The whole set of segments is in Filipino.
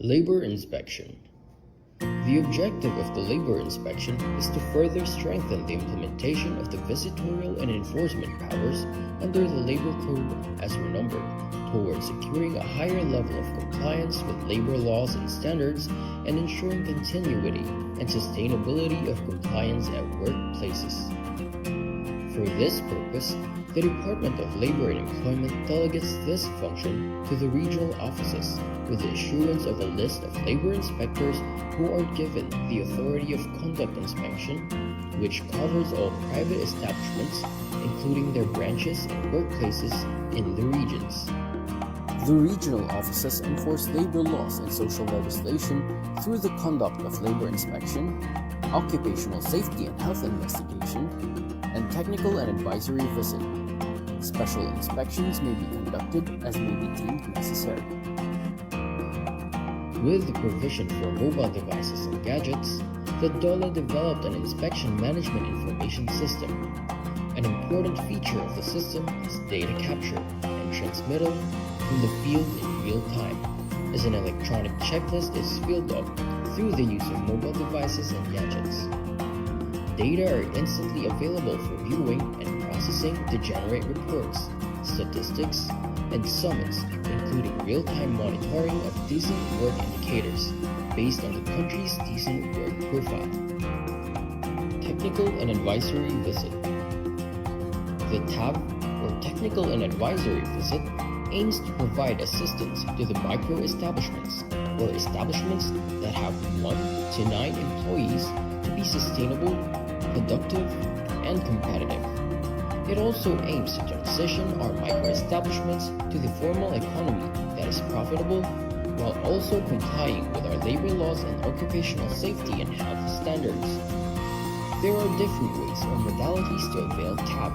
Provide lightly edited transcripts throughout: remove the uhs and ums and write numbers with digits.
Labor inspection. The objective of the labor inspection is to further strengthen the implementation of the visitorial and enforcement powers under the Labor Code as renumbered, towards securing a higher level of compliance with labor laws and standards and ensuring continuity and sustainability of compliance at workplaces. For this purpose, the Department of Labor and Employment delegates this function to the regional offices with the issuance of a list of labor inspectors who are given the authority of conduct inspection, which covers all private establishments, including their branches and workplaces in the regions. The regional offices enforce labor laws and social legislation through the conduct of labor inspection, occupational safety and health investigation, and technical and advisory visit. Special inspections may be conducted as may be deemed necessary. With the provision for mobile devices and gadgets, the DOLE developed an inspection management information system. An important feature of the system is data capture and transmittal from the field in real time, as an electronic checklist is filled up through the use of mobile devices and gadgets. Data are instantly available for viewing and processing to generate reports, statistics, and summons, including real-time monitoring of decent work indicators based on the country's decent work profile. Technical and advisory visit. The TAV, or Technical and Advisory Visit, aims to provide assistance to the micro-establishments, or establishments that have 1 to 9 employees, to be sustainable, productive, and competitive. It also aims to transition our micro-establishments to the formal economy that is profitable, while also complying with our labor laws and occupational safety and health standards. There are different ways or modalities to avail TAB.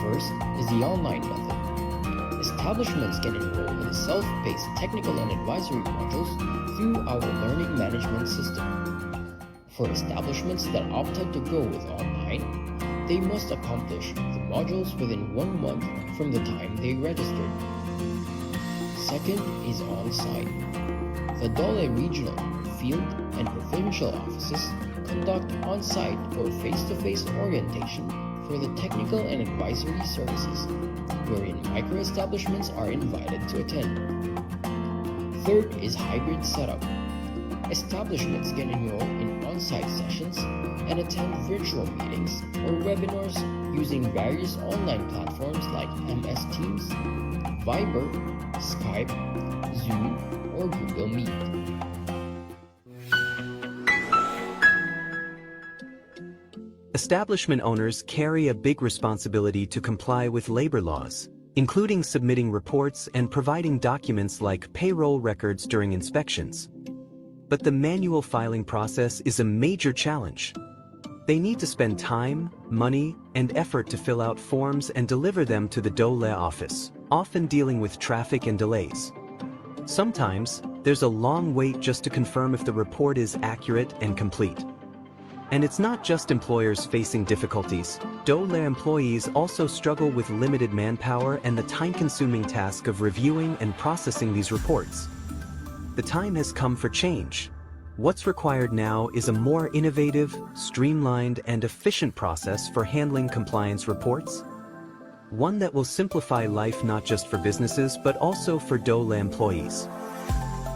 First is the online method. Establishments can enroll in the self-paced technical and advisory modules through our learning management system. For establishments that opted to go with online, they must accomplish the modules within 1 month from the time they registered. Second is on-site. The DOLE regional, field, and provincial offices conduct on-site or face-to-face orientation for the technical and advisory services, wherein micro-establishments are invited to attend. Third is hybrid setup. Establishments can enroll in on-site sessions and attend virtual meetings or webinars using various online platforms like MS Teams, Viber, Skype, Zoom, or Google Meet. Establishment owners carry a big responsibility to comply with labor laws, including submitting reports and providing documents like payroll records during inspections. But the manual filing process is a major challenge. They need to spend time, money, and effort to fill out forms and deliver them to the DOLE office, often dealing with traffic and delays. Sometimes, there's a long wait just to confirm if the report is accurate and complete. And it's not just employers facing difficulties. DOLE employees also struggle with limited manpower and the time-consuming task of reviewing and processing these reports. The time has come for change. What's required now is a more innovative, streamlined, and efficient process for handling compliance reports. One that will simplify life not just for businesses but also for DOLE employees.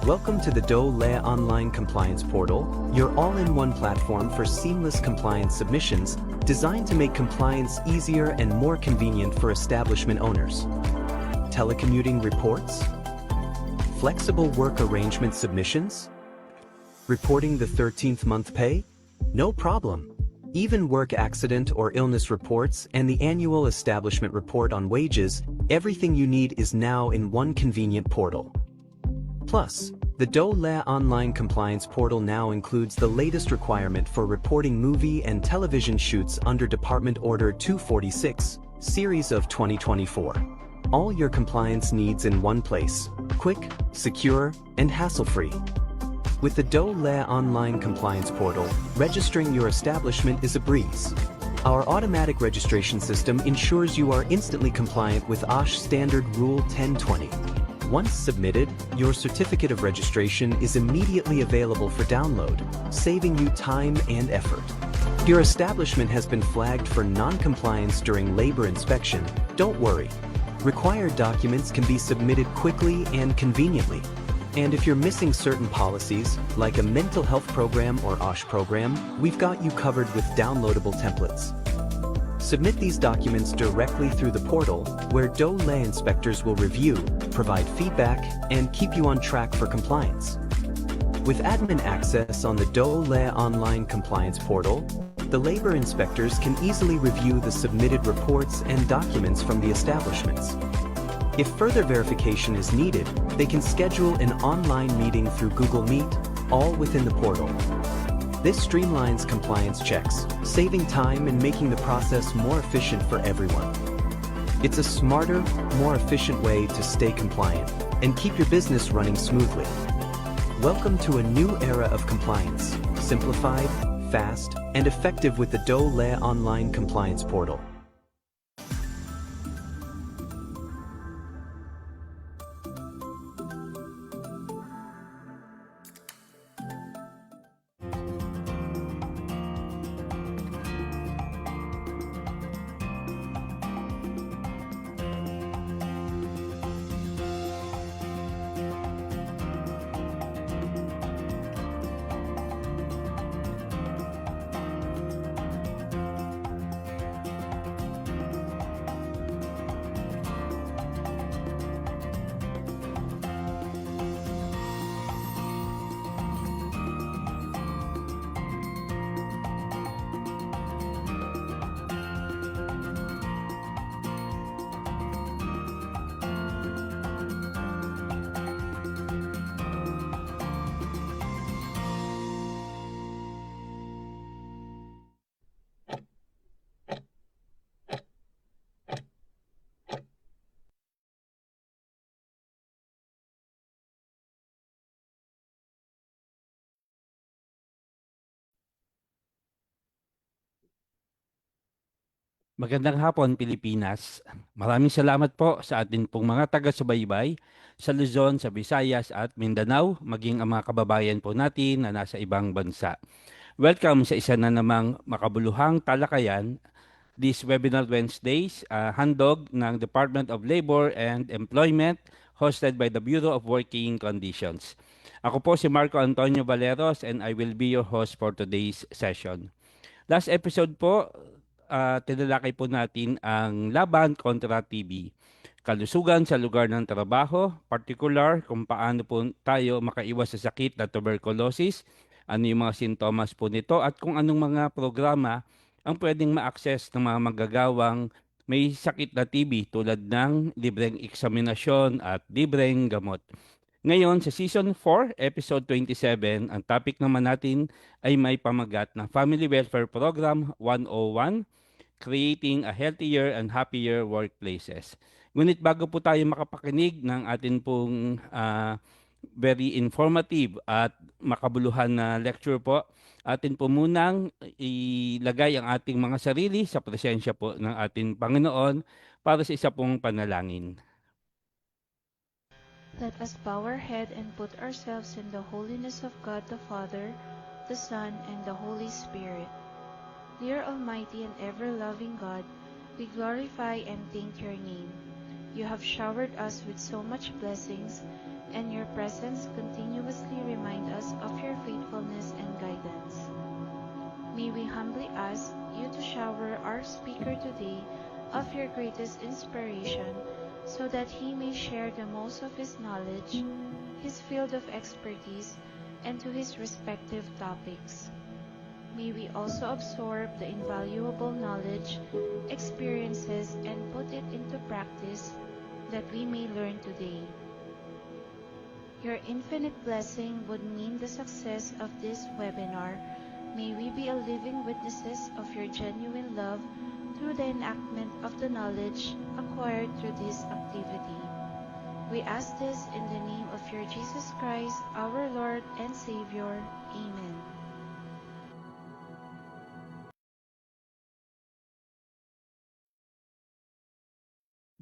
Welcome to the DOLE Online Compliance Portal, your all-in-one platform for seamless compliance submissions, designed to make compliance easier and more convenient for establishment owners. Telecommuting reports? Flexible work arrangement submissions? Reporting the 13th month pay? No problem. Even work accident or illness reports and the annual establishment report on wages, everything you need is now in one convenient portal. Plus, the DOLE Online Compliance Portal now includes the latest requirement for reporting movie and television shoots under Department Order 246, Series of 2024. All your compliance needs in one place, quick, secure, and hassle-free. With the DOLE Online Compliance Portal, registering your establishment is a breeze. Our automatic registration system ensures you are instantly compliant with OSH Standard Rule 1020. Once submitted, your certificate of registration is immediately available for download, saving you time and effort. If your establishment has been flagged for non-compliance during labor inspection, don't worry. Required documents can be submitted quickly and conveniently. And if you're missing certain policies, like a mental health program or OSH program, we've got you covered with downloadable templates. Submit these documents directly through the portal, where DOLE inspectors will review, provide feedback, and keep you on track for compliance. With admin access on the DOLE online compliance portal, the labor inspectors can easily review the submitted reports and documents from the establishments. If further verification is needed, they can schedule an online meeting through Google Meet, all within the portal. This streamlines compliance checks, saving time and making the process more efficient for everyone. It's a smarter, more efficient way to stay compliant and keep your business running smoothly. Welcome to a new era of compliance, simplified, fast, and effective with the DOLE online compliance portal. Magandang hapon, Pilipinas. Maraming salamat po sa atin pong mga taga-subaybay sa Luzon, sa Visayas at Mindanao, maging ang mga kababayan po natin na nasa ibang bansa. Welcome sa isa na namang makabuluhang talakayan, this webinar Wednesdays, handog ng Department of Labor and Employment, hosted by the Bureau of Working Conditions. Ako po si Marco Antonio Valeros and I will be your host for today's session. Last episode po, tinalakay po natin ang laban kontra TB. Kalusugan sa lugar ng trabaho, particular kung paano po tayo makaiwas sa sakit na tuberculosis, ano yung mga sintomas po nito at kung anong mga programa ang pwedeng ma-access ng mga manggagawang may sakit na TB tulad ng libreng eksaminasyon at libreng gamot. Ngayon, sa Season 4, Episode 27, ang topic naman natin ay may pamagat na Family Welfare Program 101, Creating a Healthier and Happier Workplaces. Ngunit bago po tayo makapakinig ng atin pong very informative at makabuluhan na lecture po, atin po munang ilagay ang ating mga sarili sa presensya po ng ating Panginoon para sa isa pong panalangin. Let us bow our head and put ourselves in the holiness of God the Father, the Son, and the Holy Spirit. Dear Almighty and ever-loving God, we glorify and thank your name. You have showered us with so much blessings, and your presence continuously remind us of your faithfulness and guidance. May we humbly ask you to shower our speaker today of your greatest inspiration, so that he may share the most of his knowledge, his field of expertise, and to his respective topics. May we also absorb the invaluable knowledge, experiences, and put it into practice that we may learn today. Your infinite blessing would mean the success of this webinar. May we be a living witnesses of your genuine love through the enactment of the knowledge acquired through this activity. We ask this in the name of your Jesus Christ, our Lord and Savior. Amen.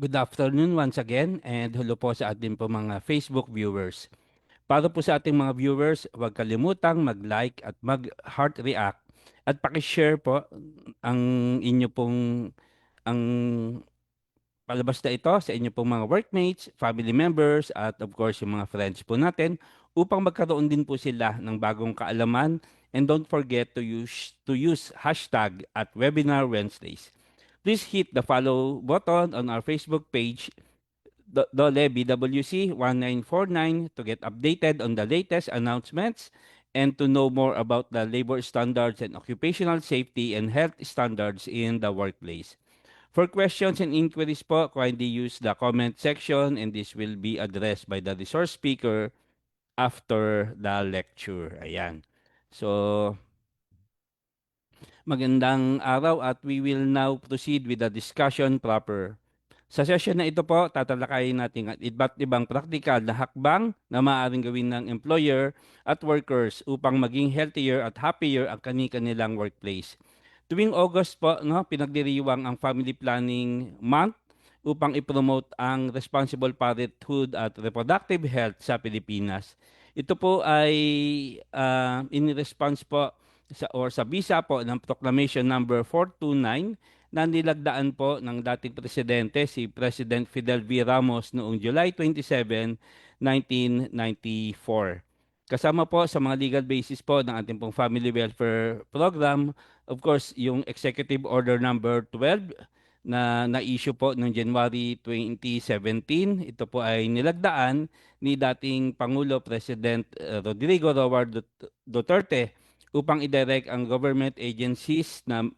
Good afternoon once again and hello po sa ating po mga Facebook viewers. Para po sa ating mga viewers, huwag kalimutang mag-like at mag-heart react at paki-share po ang inyo pong ang palabas na ito sa inyo pong mga workmates, family members at of course yung mga friends po natin upang magkaroon din po sila ng bagong kaalaman, and don't forget to use hashtag at Webinar Wednesdays. Please hit the follow button on our Facebook page Dole BWC 1949 to get updated on the latest announcements and to know more about the labor standards and occupational safety and health standards in the workplace. For questions and inquiries po, kindly use the comment section and this will be addressed by the resource speaker after the lecture. Ayan. So, magandang araw at we will now proceed with the discussion proper. Sa session na ito po, tatalakayin natin ang iba't ibang praktikal na hakbang na maaaring gawin ng employer at workers upang maging healthier at happier ang kani-kanilang workplace. Tuwing August po, pinagdiriwang ang Family Planning Month upang ipromote ang responsible parenthood at reproductive health sa Pilipinas. Ito po ay in response po sa bisa po ng Proclamation number 429 na nilagdaan po ng dating presidente si President Fidel V. Ramos noong July 27, 1994. Kasama po sa mga legal basis po ng ating pong Family Welfare Program, of course, yung Executive Order number 12 na na-issue po noong January 2017. Ito po ay nilagdaan ni dating Pangulo President Rodrigo Roa Duterte upang i-direct ang government agencies na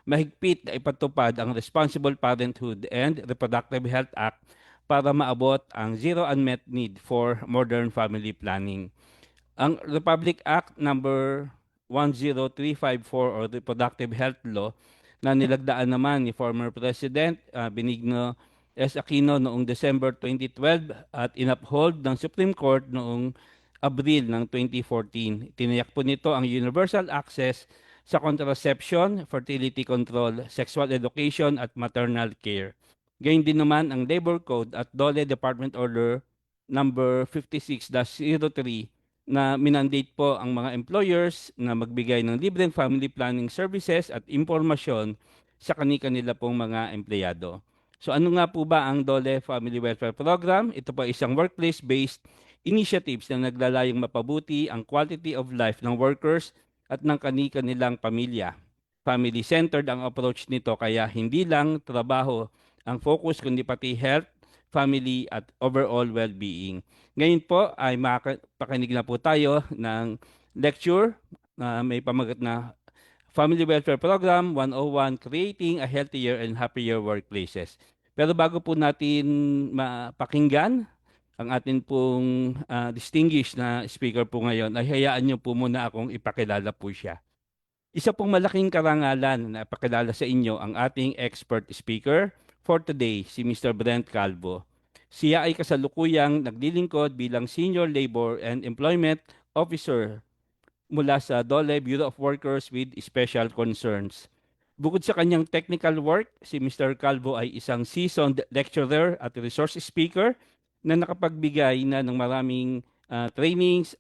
mahigpit na ipatupad ang Responsible Parenthood and Reproductive Health Act para maabot ang zero unmet need for modern family planning. Ang Republic Act number 10354 or Reproductive Health Law na nilagdaan naman ni former President Benigno S. Aquino noong December 2012 at inuphold ng Supreme Court noong Abril ng 2014. Tiniyak po nito ang universal access sa contraception, fertility control, sexual education at maternal care. Gayun din naman ang Labor Code at DOLE Department Order number 56-03 na minandate po ang mga employers na magbigay ng libreng family planning services at impormasyon sa kani-kanila pong mga empleyado. So ano nga po ba ang DOLE Family Welfare Program? Ito po isang workplace-based initiatives na naglalayong mapabuti ang quality of life ng workers at ng kani-kanilang pamilya. Family-centered ang approach nito kaya hindi lang trabaho ang focus kundi pati health, family at overall well-being. Ngayon po ay makapakinig na po tayo ng lecture na may pamagat na Family Welfare Program 101, Creating a Healthier and Happier Workplaces. Pero bago po natin mapakinggan ang atin pong distinguished na speaker po ngayon, ay hayaan niyo po muna akong ipakilala po siya. Isa pong malaking karangalan na ipakilala sa inyo ang ating expert speaker for today, si Mr. Brent Calvo. Siya ay kasalukuyang naglilingkod bilang Senior Labor and Employment Officer mula sa DOLE Bureau of Workers with Special Concerns. Bukod sa kanyang technical work, si Mr. Calvo ay isang seasoned lecturer at resource speaker na nakapagbigay na ng maraming trainings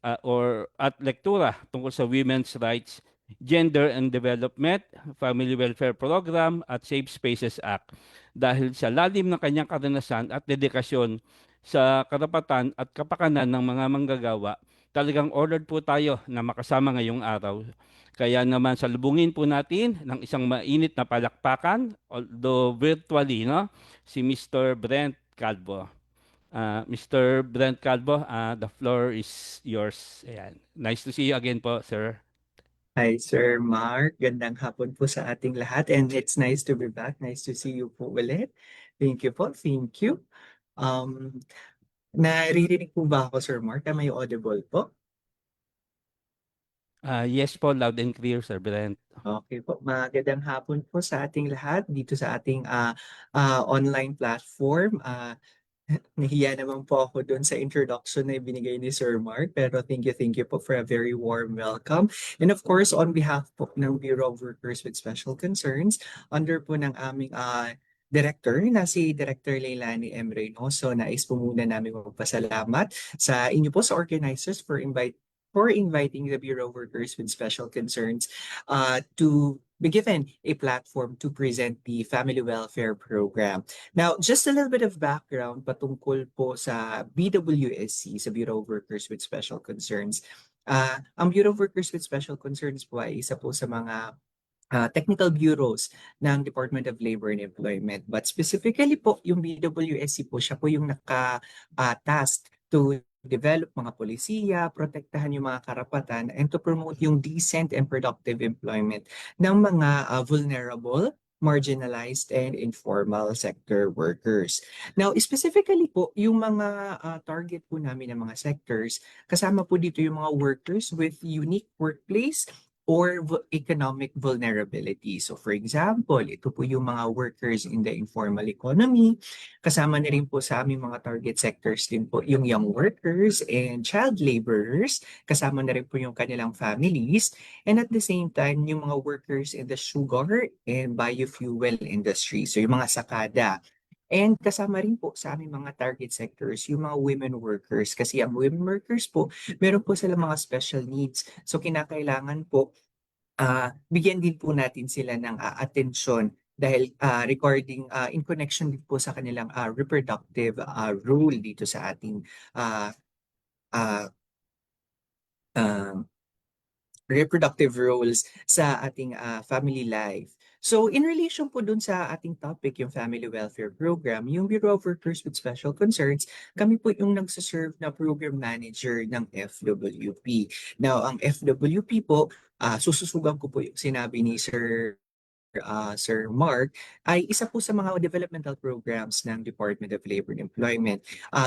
at lektura tungkol sa women's rights, gender and development, family welfare program at Safe Spaces Act. Dahil sa lalim ng kanyang karanasan at dedikasyon sa karapatan at kapakanan ng mga manggagawa, talagang honored po tayo na makasama ngayong araw. Kaya naman salubungin po natin ng isang mainit na palakpakan, although virtually, si Mr. Brent Calvo. Mr. Brent Calvo, the floor is yours. Ayan. Nice to see you again po, sir. Hi, Sir Mark. Gandang hapon po sa ating lahat and it's nice to be back. Nice to see you po ulit. Thank you po. Thank you. Naririnig po ba ako, Sir Mark? Am I audible po? Yes po, loud and clear, Sir Brent. Okay po. Magandang hapon po sa ating lahat dito sa ating online platform. Nahiya naman po ako doon sa introduction na ibinigay ni Sir Mark, pero thank you po for a very warm welcome. And of course, on behalf po ng Bureau of Workers with Special Concerns, under po ng aming director na si Director Leilani M. Reynoso. Nais po muna namin magpasalamat sa inyo po sa organizers for inviting the Bureau of Workers with Special Concerns to be given a platform to present the Family Welfare Program. Now, just a little bit of background patungkol po sa BWSC, sa Bureau of Workers with Special Concerns. Ang Bureau of Workers with Special Concerns po ay isa po sa mga technical bureaus ng Department of Labor and Employment. But specifically po, yung BWSC po, siya po yung naka-task to develop mga polisiya, protektahan yung mga karapatan, and to promote yung decent and productive employment ng mga vulnerable, marginalized, and informal sector workers. Now, specifically po, yung mga target po namin ng mga sectors, kasama po dito yung mga workers with unique workplace or economic vulnerability. So for example, ito po yung mga workers in the informal economy. Kasama na rin po sa aming mga target sectors din po yung young workers and child laborers. Kasama na rin po yung kanilang families. And at the same time, yung mga workers in the sugar and biofuel industry. So yung mga sakada. And kasama rin po sa aming mga target sectors, yung mga women workers. Kasi ang women workers po, meron po sila mga special needs. So kinakailangan po, bigyan din po natin sila ng atensyon dahil regarding in connection din po sa kanilang reproductive role dito sa ating uh, uh, um, reproductive roles sa ating family life. So in relation po dun sa ating topic, yung Family Welfare Program, yung Bureau of Workers with Special Concerns, kami po yung nagsaserve na program manager ng FWP. Now, ang FWP po, sususugan ko po yung sinabi ni Sir Mark, ay isa po sa mga developmental programs ng Department of Labor and Employment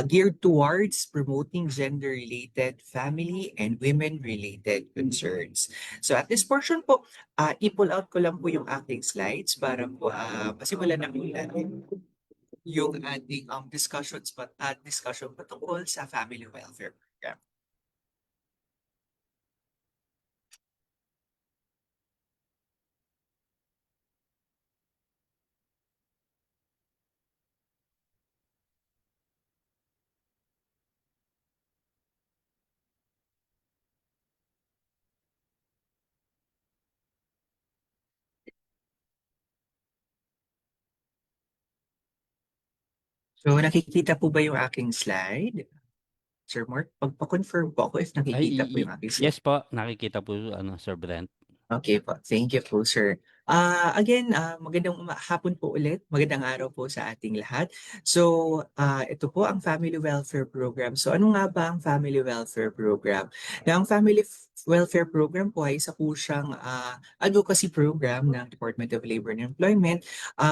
geared towards promoting gender-related, family, and women-related concerns. So at this portion po, i-pull out ko lang po yung aking slides para po masimulan na po natin yung ating discussion patungkol sa Family Welfare Program. So nakikita po ba yung aking slide? Sir Mark, pagpa-confirm po ako if nakikita po yung aking slide. Yes po, nakikita po Sir Brent. Okay po. Thank you po, sir. Again, magandang hapon po ulit. Magandang araw po sa ating lahat. So, ito po ang Family Welfare Program. So, ano nga ba ang Family Welfare Program? Ang Family Welfare Program po ay isa po siyang advocacy program ng Department of Labor and Employment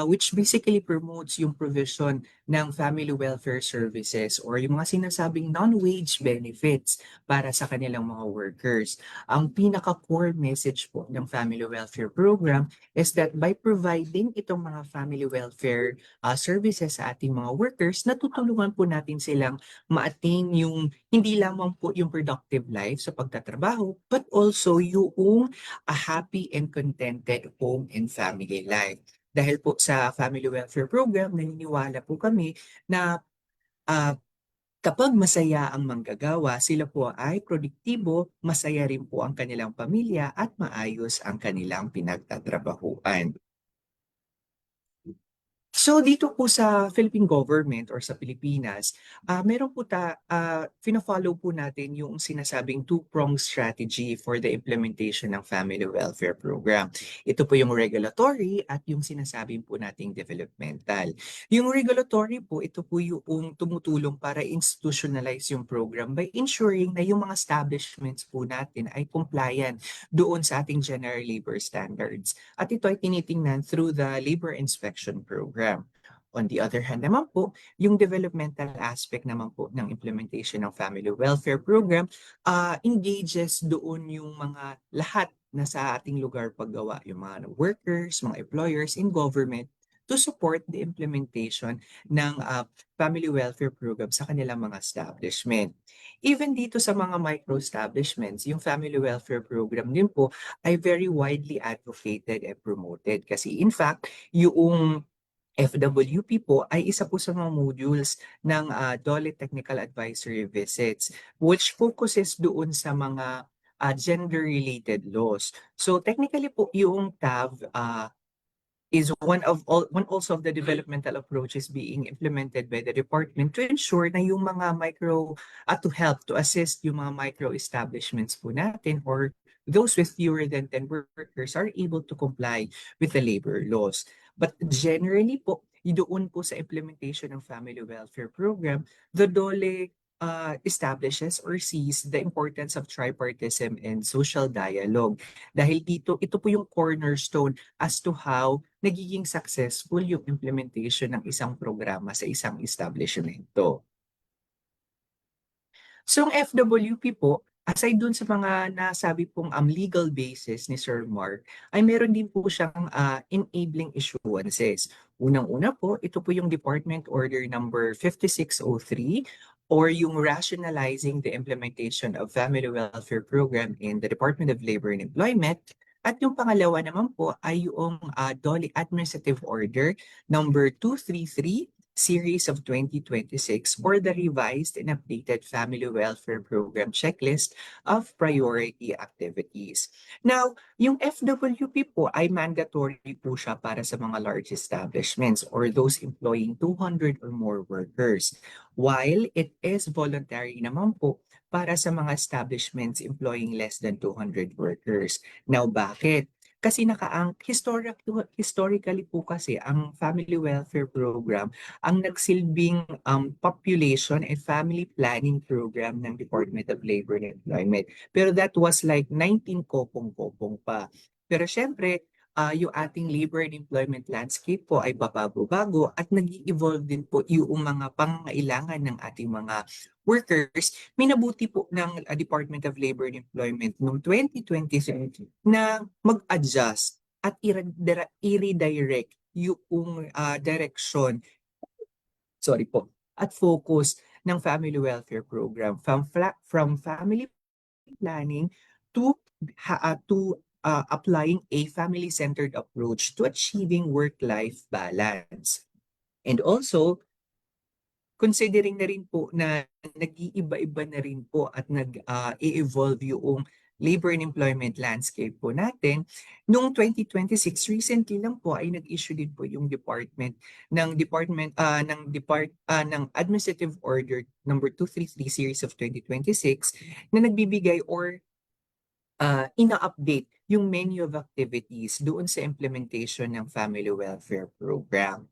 which basically promotes yung provision ng family welfare services or yung mga sinasabing non-wage benefits para sa kanilang mga workers. Ang pinaka-core message po ng Family Welfare Program is that by providing itong mga family welfare services sa ating mga workers, natutulungan po natin silang ma-attain yung hindi lamang po yung productive life sa pagtatrabaho, but also yung a happy and contented home and family life. Dahil po sa Family Welfare Program, naniniwala po kami na kapag masaya ang manggagawa, sila po ay produktibo, masaya rin po ang kanilang pamilya at maayos ang kanilang pinagtatrabahuan. So dito po sa Philippine government or sa Pilipinas, meron po fina-follow po natin yung sinasabing two-pronged strategy for the implementation ng Family Welfare Program. Ito po yung regulatory at yung sinasabing po nating developmental. Yung regulatory po, ito po yung tumutulong para institutionalize yung program by ensuring na yung mga establishments po natin ay compliant doon sa ating general labor standards. At ito ay tinitingnan through the labor inspection program. On the other hand naman po, yung developmental aspect naman po ng implementation ng Family Welfare Program engages doon yung mga lahat na sa ating lugar paggawa, yung mga workers, mga employers in government to support the implementation ng Family Welfare Program sa kanilang mga establishment. Even dito sa mga micro-establishments, yung Family Welfare Program din po ay very widely advocated and promoted kasi in fact, yung FWP po ay isa po sa mga modules ng DOLE Technical Advisory Visits, which focuses doon sa mga gender-related laws. So technically po yung TAV is one also of the developmental approaches being implemented by the department to ensure na yung mga to help to assist yung mga micro establishments po natin or those with fewer than 10 workers are able to comply with the labor laws. But generally po, doon po sa implementation ng family welfare program, the DOLE establishes or sees the importance of tripartism and social dialogue. Dahil dito, ito po yung cornerstone as to how nagiging successful yung implementation ng isang programa sa isang establishmento. So ang FWP po, aside dun sa mga nasabi pong legal basis ni Sir Mark, ay meron din po siyang enabling issuances. Unang-una po, ito po yung Department Order number 5603 or yung Rationalizing the Implementation of Family Welfare Program in the Department of Labor and Employment. At yung pangalawa naman po ay yung DOLE Administrative Order number 233 Series of 2026 for the revised and updated Family Welfare Program Checklist of Priority Activities. Now, yung FWP po ay mandatory po siya para sa mga large establishments or those employing 200 or more workers, while it is voluntary naman po para sa mga establishments employing less than 200 workers. Now, bakit? Kasi historically po kasi ang Family Welfare Program ang nagsilbing population and family planning program ng Department of Labor and Employment. Pero that was like 19 kopong-kopong pa. Pero syempre, yung ating labor and employment landscape po ay babago-bago at nag-evolve din po yung mga pangangailangan ng ating mga workers. Minabuti po ng Department of Labor and Employment noong 2023 na mag-adjust at i-redirect yung direction at focus ng family welfare program from family planning to applying a family-centered approach to achieving work-life balance. And also, considering na rin po na nag-iiba-iba na rin po at nag-evolve yung labor and employment landscape po natin, noong 2026, recently lang po ay nag-issue din po yung ng Administrative Order number 233 Series of 2026 na nagbibigay or ina-update yung menu of activities doon sa implementation ng Family Welfare Program.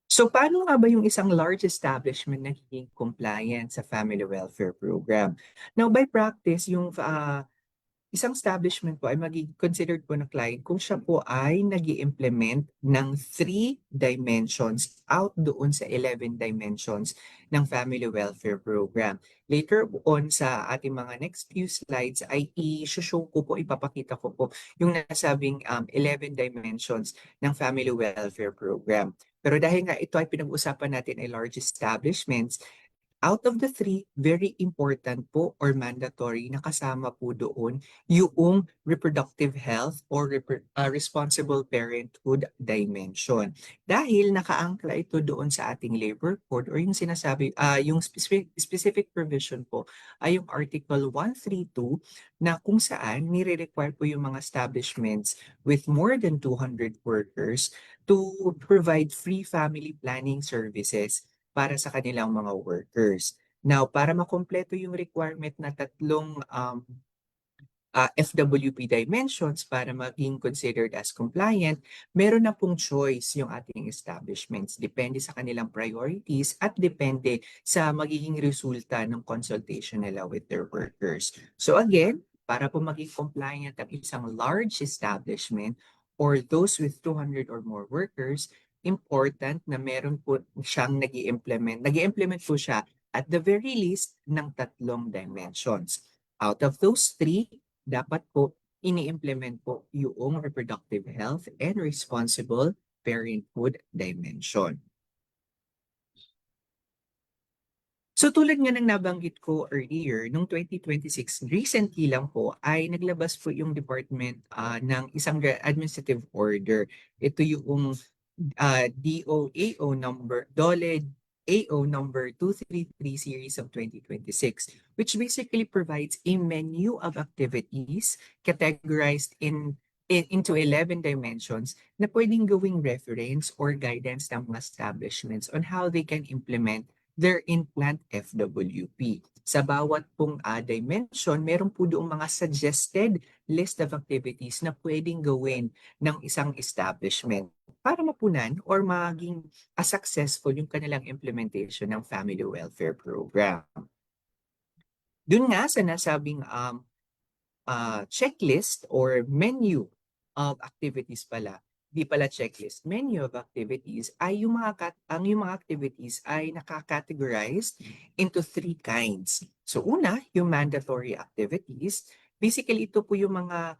So paano nga ba yung isang large establishment nagiging compliant sa Family Welfare Program? Now, by practice, yung isang establishment po ay magiging considered po na client kung siya po ay nag-i-implement ng 3 dimensions out doon sa 11 dimensions ng Family Welfare Program. Later on sa ating mga next few slides ay i-show ko po, ipapakita ko po yung nasabing 11 dimensions ng Family Welfare Program. Pero dahil nga ito ay pinag-usapan natin ay large establishments, out of the 3, very important po or mandatory na kasama po doon yung reproductive health or responsible parenthood dimension. Dahil nakaangkla ito doon sa ating labor code or yung sinasabi, yung specific provision po ay yung Article 132 na kung saan nire-require po yung mga establishments with more than 200 workers to provide free family planning services para sa kanilang mga workers. Now, para makompleto yung requirement na tatlong FWP dimensions para maging considered as compliant, meron na pong choice yung ating establishments. Depende sa kanilang priorities at depende sa magiging resulta ng consultation nila with their workers. So again, para po maging compliant ang isang large establishment or those with 200 or more workers, important na meron po siyang nag-i-implement. Nag-i-implement po siya at the very least ng 3 dimensions. Out of those 3, dapat po ini-implement po yung reproductive health and responsible parenthood dimension. So tulad nga ng nabanggit ko earlier, noong 2026, recently lang po ay naglabas po yung department ng isang administrative order. Ito yung DOLE AO number 233 series of 2026, which basically provides a menu of activities categorized into 11 dimensions na pwedeng gawing reference or guidance ng mga establishments on how they can implement their in-plant FWP. Sa bawat pong dimension, meron po doong mga suggested list of activities na pwedeng gawin ng isang establishment para mapunan or maging successful yung kanilang implementation ng family welfare program. Doon nga sa nasabing checklist or menu of activities pala, di pala checklist, menu of activities ay yung mga activities ay nakakategorized into 3 kinds. So una, yung mandatory activities. Basically, ito po yung mga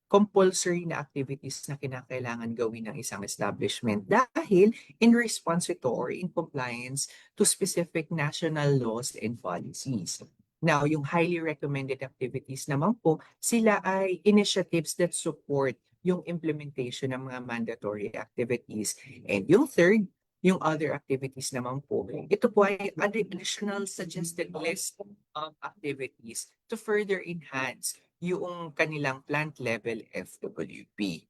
compulsory na activities na kinakailangan gawin ng isang establishment dahil in response to or in compliance to specific national laws and policies. Now, yung highly recommended activities naman po, sila ay initiatives that support yung implementation ng mga mandatory activities. And yung third, yung other activities naman po, ito po ay additional suggested list of activities to further enhance yung kanilang plant level FWP.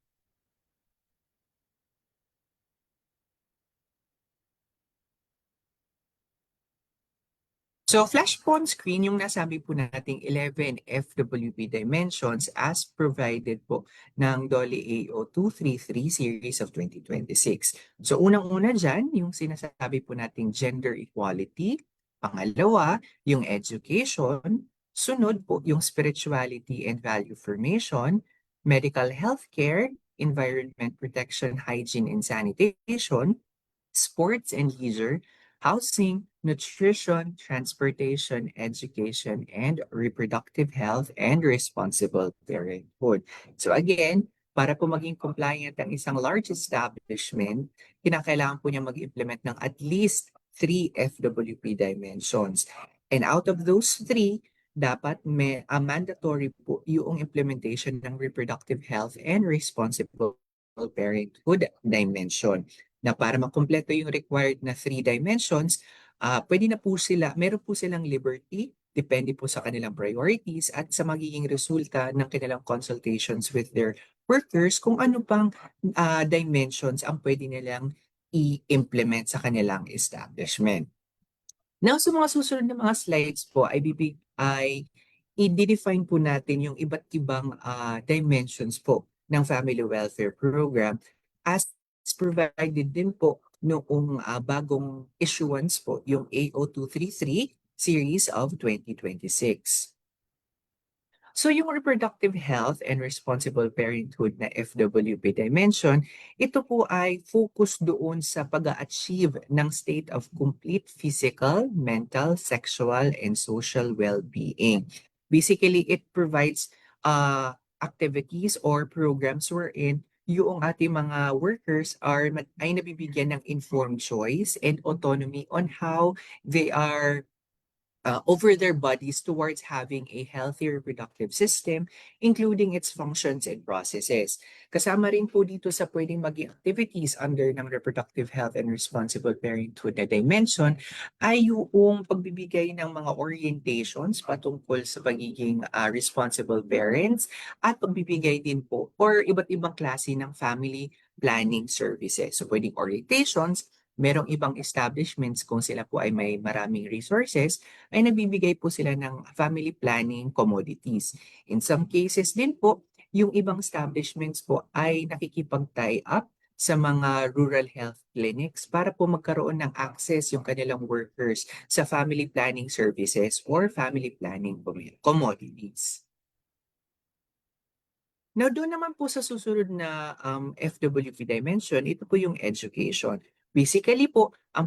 So flash po on screen yung nasabi po nating 11 FWP dimensions as provided po ng DOLE AO 233 series of 2026. So unang-una dyan, yung sinasabi po nating gender equality. Pangalawa, yung education. Sunod po yung spirituality and value formation, medical healthcare, environment protection, hygiene and sanitation, sports and leisure, housing, nutrition, transportation, education, and reproductive health and responsible parenthood. So again, para po maging compliant ang isang large establishment, kinakailangan po niya mag-implement ng at least 3 FWP dimensions. And out of those 3, dapat may mandatory po yung implementation ng reproductive health and responsible parenthood dimension na para makumpleto yung required na 3 dimensions, pwede na po sila, meron po silang liberty, depende po sa kanilang priorities at sa magiging resulta ng kanilang consultations with their workers kung ano pang dimensions ang pwede nilang i-implement sa kanilang establishment. Now, sa mga susunod na mga slides po ay i-define po natin yung iba't ibang dimensions po ng family welfare program as provided din po noong bagong issuance po, yung AO 233 series of 2026. So yung reproductive health and responsible parenthood na FWP dimension, ito po ay focus doon sa pag-achieve ng state of complete physical, mental, sexual, and social well-being. Basically, it provides activities or programs wherein yung ating mga workers ay nabibigyan ng informed choice and autonomy on how they are over their bodies towards having a healthy reproductive system, including its functions and processes. Kasama rin po dito sa pwedeng maging activities under ng reproductive health and responsible parenthood na dimension ay yung pagbibigay ng mga orientations patungkol sa pagiging responsible parents at pagbibigay din po or iba't ibang klase ng family planning services. So pwedeng orientations, merong ibang establishments kung sila po ay may maraming resources, ay nagbibigay po sila ng family planning commodities. In some cases din po, yung ibang establishments po ay nakikipag-tie up sa mga rural health clinics para po magkaroon ng access yung kanilang workers sa family planning services or family planning commodities. Now, doon naman po sa susunod na FWP dimension, ito po yung education. Basically po, ang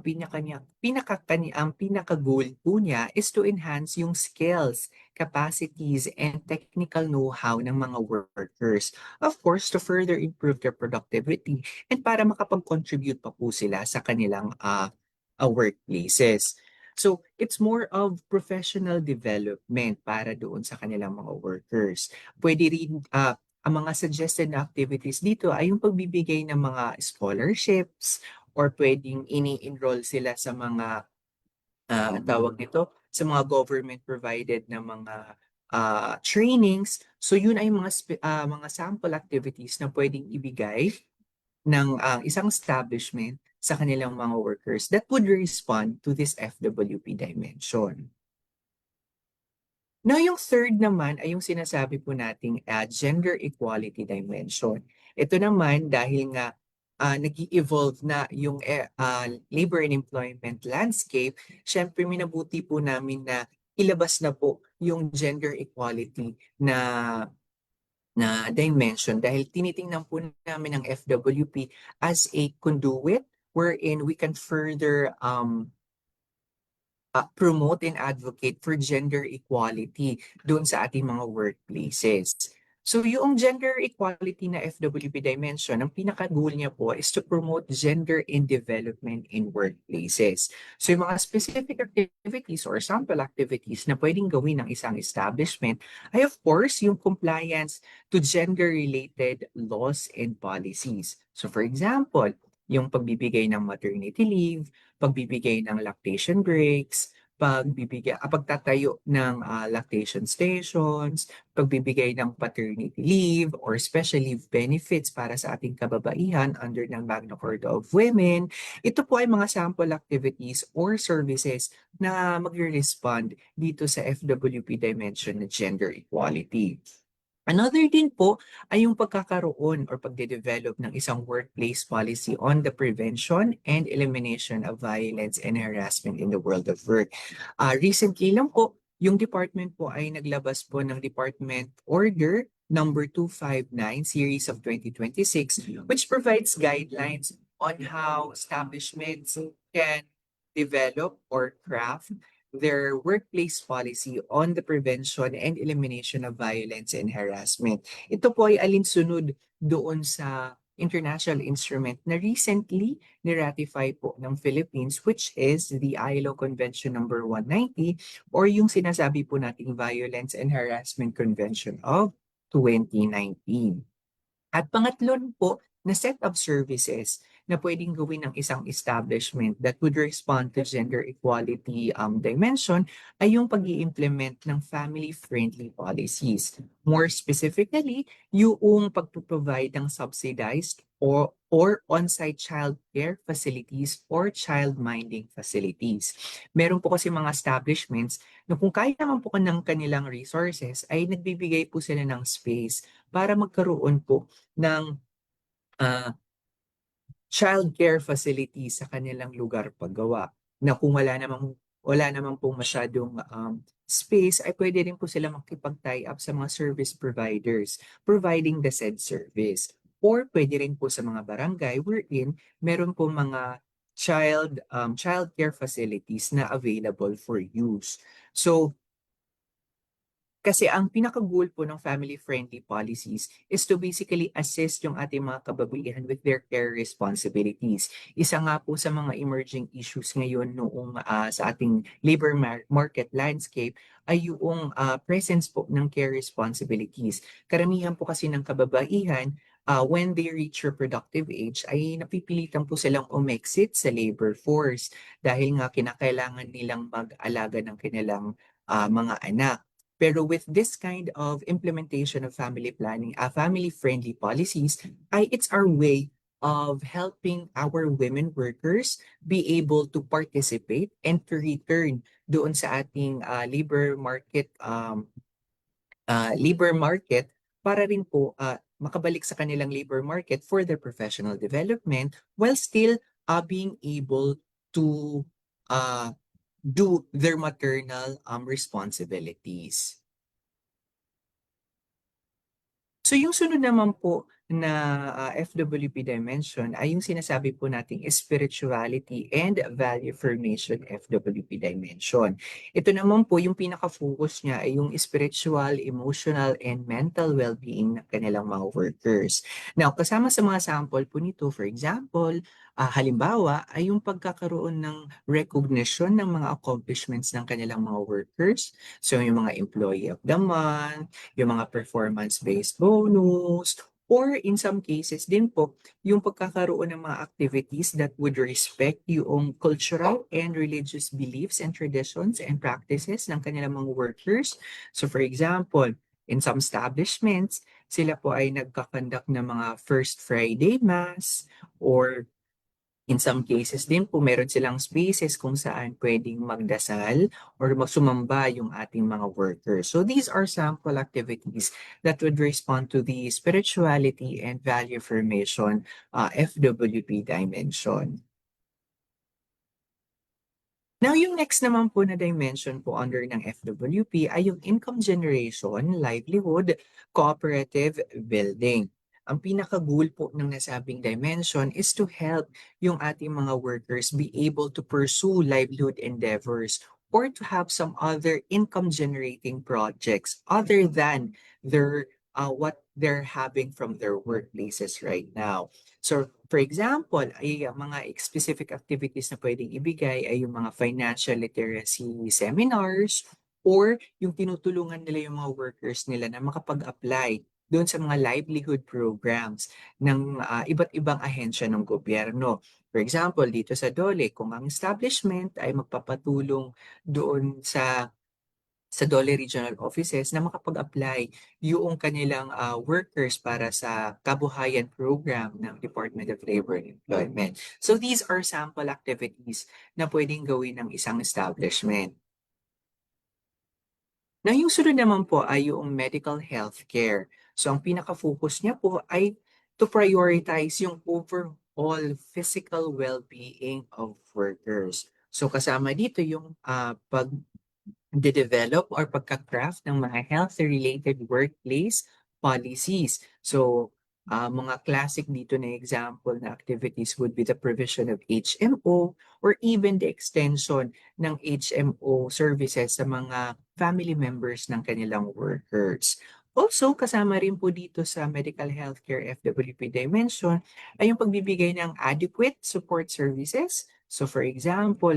pinaka-goal po niya is to enhance yung skills, capacities, and technical know-how ng mga workers. Of course, to further improve their productivity and para makapag-contribute pa po sila sa kanilang workplaces. So it's more of professional development para doon sa kanilang mga workers. Pwede rin ang mga suggested na activities dito ay yung pagbibigay ng mga scholarships or pwedeng ini-enroll sila sa mga tawag nito, sa mga government provided na mga trainings. So yun ay mga sample activities na pwedeng ibigay ng isang establishment sa kanilang mga workers that would respond to this FWP dimension. Now, yung third naman ay yung sinasabi po nating gender equality dimension. Ito naman dahil nga nag-evolve na yung labor and employment landscape, syempre minabuti po namin na ilabas na po yung gender equality na dimension dahil tinitingnan po namin ang FWP as a conduit wherein we can further promote and advocate for gender equality doon sa ating mga workplaces. So yung gender equality na FWP dimension, ang pinaka-goal niya po is to promote gender in development in workplaces. So yung mga specific activities or sample activities na pwedeng gawin ng isang establishment ay of course yung compliance to gender-related laws and policies. So for example, yung pagbibigay ng maternity leave, pagbibigay ng lactation breaks, pagtatayo ng lactation stations, pagbibigay ng paternity leave or special leave benefits para sa ating kababaihan under ng Magna Carta of Women. Ito po ay mga sample activities or services na magre-respond dito sa FWP dimension na gender equality. Another din po ay yung pagkakaroon or pagde-develop ng isang workplace policy on the prevention and elimination of violence and harassment in the world of work. Recently lang po, yung department po ay naglabas po ng Department Order number 259 series of 2026 which provides guidelines on how establishments can develop or craft their workplace policy on the prevention and elimination of violence and harassment. Ito po ay alinsunod doon sa international instrument na recently ni-ratify po ng Philippines which is the ILO Convention number 190 or yung sinasabi po nating Violence and Harassment Convention of 2019. At pangatlo po na set of services na pwedeng gawin ng isang establishment that would respond to gender equality dimension ay yung pag-i-implement ng family-friendly policies. More specifically, yung pag-provide ng subsidized or on-site child care facilities or child minding facilities. Meron po kasi mga establishments na kung kaya naman po ng kanilang resources ay nagbibigay po sila ng space para magkaroon po ng child care facilities sa kanilang lugar paggawa. Na kung wala namang pong masyadong space, ay pwede rin po sila makipag-tie up sa mga service providers providing the said service. Or pwede rin po sa mga barangay wherein meron po mga child care facilities na available for use. So, kasi ang pinaka-goal po ng family-friendly policies is to basically assist yung ating mga kababaihan with their care responsibilities. Isa nga po sa mga emerging issues ngayon noong sa ating labor market landscape ay yung presence po ng care responsibilities. Karamihan po kasi ng kababaihan, when they reach reproductive age, ay napipilitan po silang umexit sa labor force dahil nga kinakailangan nilang mag-alaga ng kanilang mga anak. Pero with this kind of implementation of family planning, family-friendly policies, it's our way of helping our women workers be able to participate and to return doon sa ating labor market para rin po makabalik sa kanilang labor market for their professional development while still being able to do their maternal responsibilities. So yung sunod naman po na FWP dimension ay yung sinasabi po nating spirituality and value formation FWP dimension. Ito naman po yung pinaka-focus niya ay yung spiritual, emotional, and mental well-being ng kanilang mga workers. Now, kasama sa mga sample po nito, for example, Halimbawa ay yung pagkakaroon ng recognition ng mga accomplishments ng kanilang mga workers. So yung mga Employee of the Month, yung mga performance-based bonus, or in some cases din po, yung pagkakaroon ng mga activities that would respect yung cultural and religious beliefs and traditions and practices ng kanilang mga workers. So for example, in some establishments, sila po ay nagkakandak ng mga First Friday Mass, or in some cases din po meron silang spaces kung saan pwedeng magdasal or magsumamba yung ating mga workers. So these are sample activities that would respond to the spirituality and value formation FWP dimension. Now, yung next naman po na dimension po under ng FWP ay yung income generation, livelihood, cooperative building. Ang pinaka-goal po ng nasabing dimension is to help yung ating mga workers be able to pursue livelihood endeavors or to have some other income generating projects other than their what they're having from their workplaces right now. So, for example, ay mga specific activities na pwedeng ibigay ay yung mga financial literacy seminars or yung tinutulungan nila yung mga workers nila na makapag-apply doon sa mga livelihood programs ng iba't ibang ahensya ng gobyerno. For example, dito sa DOLE, kung ang establishment ay magpapatulong doon sa DOLE regional offices na makapag-apply yung kanilang workers para sa kabuhayan program ng Department of Labor and Employment. So these are sample activities na pwedeng gawin ng isang establishment. Na yung sunod naman po ay yung medical health care. So ang pinaka-focus niya po ay to prioritize yung overall physical well-being of workers. So kasama dito yung develop or pagka-craft ng mga health-related workplace policies. So, mga classic dito na example na activities would be the provision of HMO or even the extension ng HMO services sa mga family members ng kanilang workers. Also, kasama rin po dito sa medical healthcare FWP dimension ay yung pagbibigay ng adequate support services. So for example,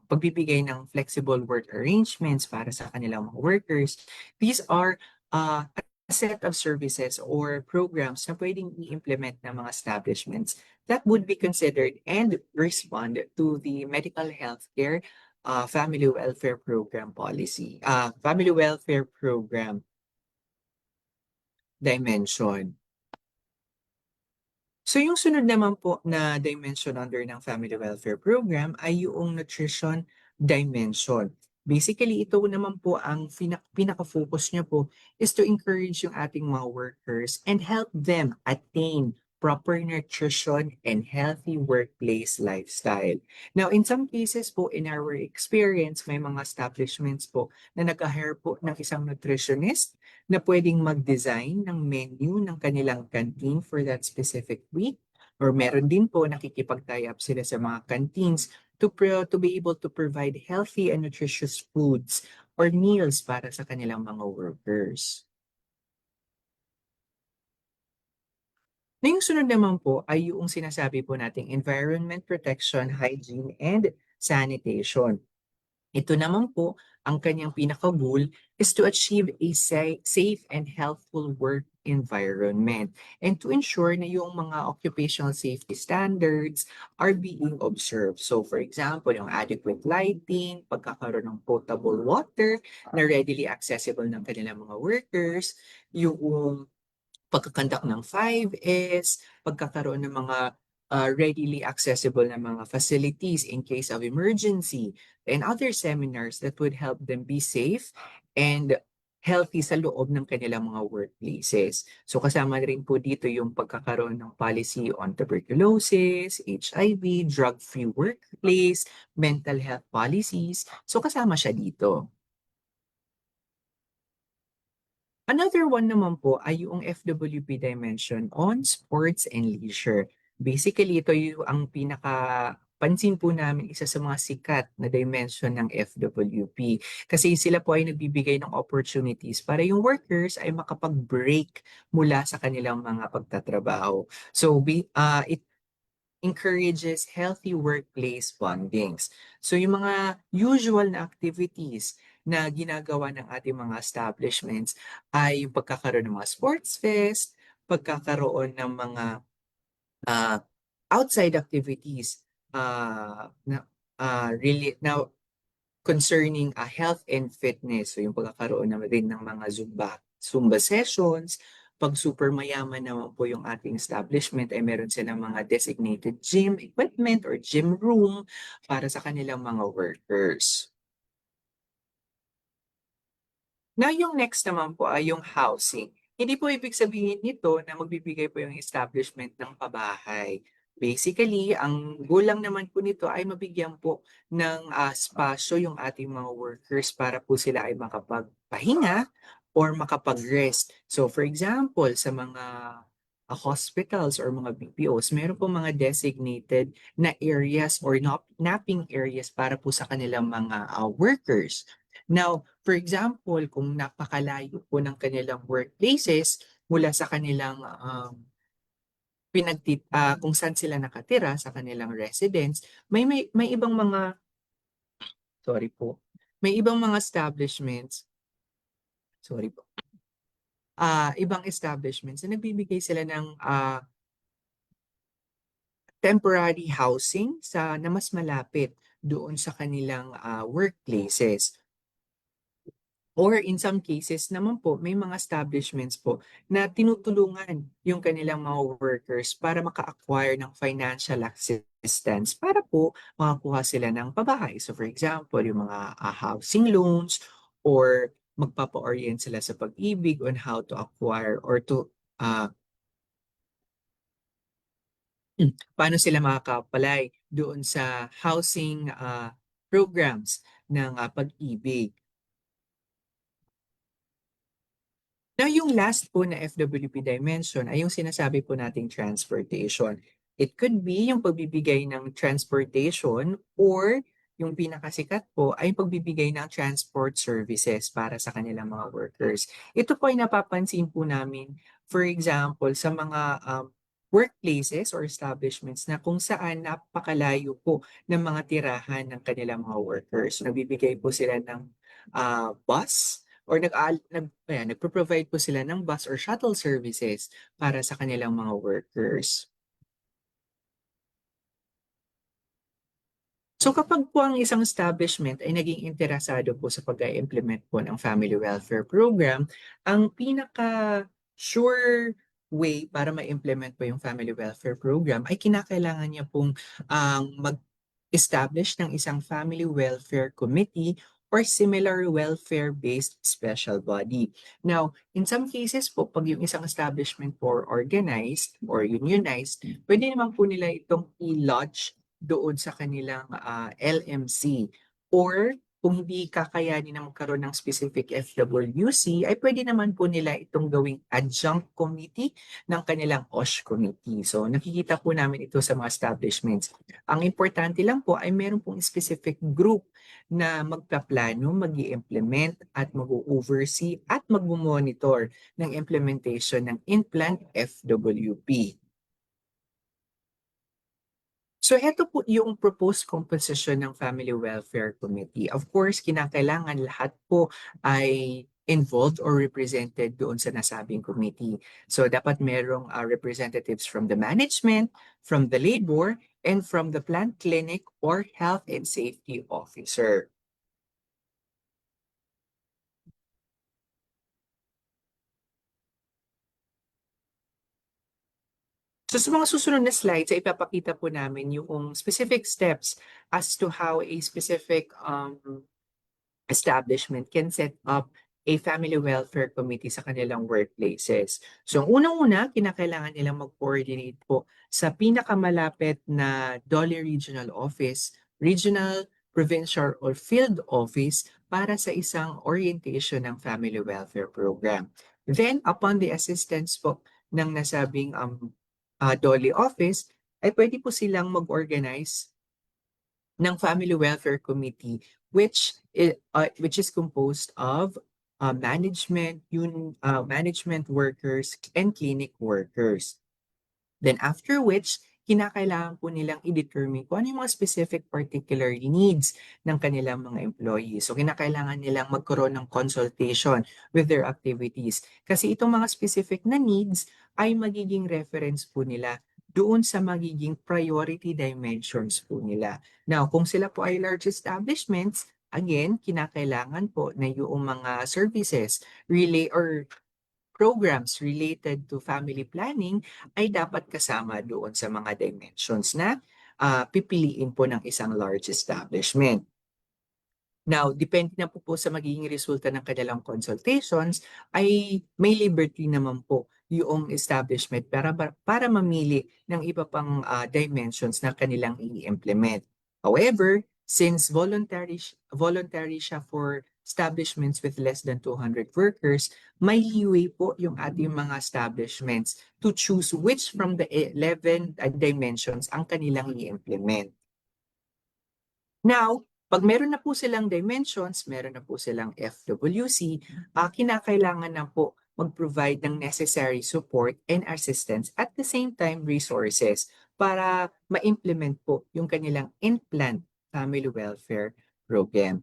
pagbibigay ng flexible work arrangements para sa kanilang mga workers. These are a set of services or programs na pwedeng i-implement ng mga establishments that would be considered and respond to the medical healthcare family welfare program policy, family welfare program dimension. So yung sunod naman po na dimension under ng family welfare program ay yung nutrition dimension. Basically, ito naman po ang pinaka-focus niya po is to encourage yung ating mga workers and help them attain proper nutrition and healthy workplace lifestyle. Now, in some cases po, in our experience, may mga establishments po na nag-hire po ng isang nutritionist na pwedeng mag-design ng menu ng kanilang canteen for that specific week. Or meron din po nakikipag-tie up sila sa mga canteens to be able to provide healthy and nutritious foods or meals para sa kanilang mga workers. Na yung sunod naman po ay yung sinasabi po nating environment protection, hygiene, and sanitation. Ito naman po, ang kanyang pinaka-goal is to achieve a safe and healthful work environment and to ensure na yung mga occupational safety standards are being observed. So for example, yung adequate lighting, pagkakaroon ng potable water na readily accessible ng kanilang mga workers, yung pagkakandak ng 5S, pagkakaroon ng mga readily accessible na mga facilities in case of emergency, and other seminars that would help them be safe and healthy sa loob ng kanilang mga workplaces. So kasama rin po dito yung pagkakaroon ng policy on tuberculosis, HIV, drug-free workplace, mental health policies. So kasama siya dito. Another one naman po ay yung FWP dimension on sports and leisure. Basically, ito yung ang pansin po namin isa sa mga sikat na dimension ng FWP. Kasi sila po ay nagbibigay ng opportunities para yung workers ay makapag-break mula sa kanilang mga pagtatrabaho. So, encourages healthy workplace bondings. So yung mga usual na activities na ginagawa ng ating mga establishments ay yung pagkakaroon ng mga sports fest, pagkakaroon ng mga uh, outside activities really now concerning health and fitness. So yung pagkakaroon naman rin ng mga Zumba sessions. Pag super mayaman naman po yung ating establishment ay meron silang mga designated gym equipment or gym room para sa kanilang mga workers. Now, yung next naman po ay yung housing. Hindi po ibig sabihin nito na magbibigay po yung establishment ng pabahay. Basically, ang goal lang naman po nito ay mabigyan po ng spasyo yung ating mga workers para po sila ay makapagpahinga or makapag-rest. So, for example, sa mga hospitals or mga BPOs, meron po mga designated na areas or napping areas para po sa kanilang mga workers. Now, for example, kung napakalayo po ng kanilang workplaces mula sa kanilang kung saan sila nakatira sa kanilang residence, may ibang mga sorry po. May ibang mga establishments, sorry po. Ibang establishments na nagbibigay sila ng temporary housing na mas malapit doon sa kanilang workplaces. Or in some cases naman po, may mga establishments po na tinutulungan yung kanilang mga workers para maka-acquire ng financial assistance para po makakuha sila ng pabahay. So for example, yung mga housing loans or magpapa-orient sila sa pag-ibig on how to acquire or to paano sila makakapalay doon sa housing programs ng pag-ibig. Now, yung last po na FWP dimension ay yung sinasabi po nating transportation. It could be yung pagbibigay ng transportation or yung pinakasikat po ay pagbibigay ng transport services para sa kanilang mga workers. Ito po ay napapansin po namin, for example, sa mga workplaces or establishments na kung saan napakalayo po ng mga tirahan ng kanilang mga workers. Nagbibigay po sila ng bus or nagpo-provide po sila ng bus or shuttle services para sa kanilang mga workers. So kapag po ang isang establishment ay naging interesado po sa pag-implement po ng Family Welfare Program, ang pinaka-sure way para ma-implement po yung Family Welfare Program ay kinakailangan niya pong mag-establish ng isang Family Welfare Committee or similar welfare-based special body. Now, in some cases po, pag yung isang establishment po organized or unionized, pwede naman po nila itong i-lodge doon sa kanilang LMC. Or kung hindi kakayanin na magkaroon ng specific FWC, ay pwede naman po nila itong gawing adjunct committee ng kanilang OSH committee. So nakikita po namin ito sa mga establishments. Ang importante lang po ay meron pong specific group na magpaplano, mag-i-implement at mag-oversee at mag-monitor ng implementation ng in-plant FWP. So ito po yung proposed composition ng Family Welfare Committee. Of course, kinakailangan lahat po ay involved or represented doon sa nasabing committee. So dapat merong representatives from the management, from the labor, and from the plant clinic or health and safety officer. So sa mga susunod na slides ay ipapakita po namin yung specific steps as to how a specific establishment can set up a family welfare committee sa kanilang workplaces. So unang-una, kinakailangan nilang mag-coordinate po sa pinakamalapit na Dolly Regional Office, Regional, Provincial, or Field Office para sa isang orientation ng family welfare program. Then, upon the assistance po ng nasabing Dolly Office, ay pwede po silang mag-organize ng Family Welfare Committee which is composed of management workers and clinic workers. Then after which, kinakailangan po nilang i-determine kung ano yung mga specific particular needs ng kanilang mga employees. So kinakailangan nilang magkaroon ng consultation with their activities. Kasi itong mga specific na needs ay magiging reference po nila doon sa magiging priority dimensions po nila. Now, kung sila po ay large establishments, again, kinakailangan po na yung mga services relay or programs related to family planning ay dapat kasama doon sa mga dimensions na pipiliin po ng isang large establishment. Now, depende na po sa magiging resulta ng kanilang consultations, ay may liberty naman po yung establishment para mamili ng iba pang dimensions na kanilang i-implement. However, since voluntary siya for establishments with less than 200 workers, may leeway po yung ating mga establishments to choose which from the 11 dimensions ang kanilang i-implement. Now, pag meron na po silang dimensions, meron na po silang FWC, kinakailangan na po mag-provide ng necessary support and assistance at the same time resources para ma-implement po yung kanilang in-plant family welfare program.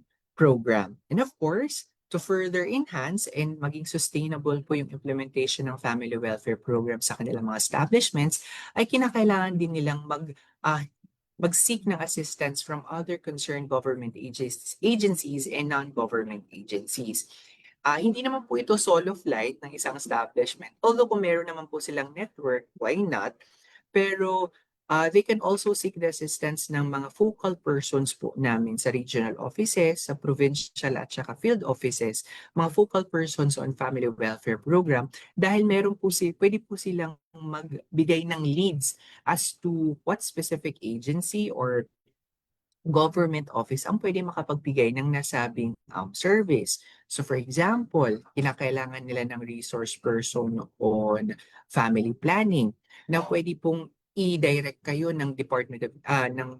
And of course, to further enhance and maging sustainable po yung implementation ng family welfare program sa kanilang mga establishments, ay kinakailangan din nilang mag-seek ng assistance from other concerned government agencies and non-government agencies. Hindi naman po ito solo flight ng isang establishment. Although kung meron naman po silang network, why not? Pero they can also seek the assistance ng mga focal persons po namin sa regional offices, sa provincial at saka field offices, mga focal persons on family welfare program, dahil pwede po silang magbigay ng leads as to what specific agency or government office ang pwede makapagbigay ng nasabing service. So for example, kinakailangan nila ng resource person on family planning na pwede pong i-direct kayo ng ng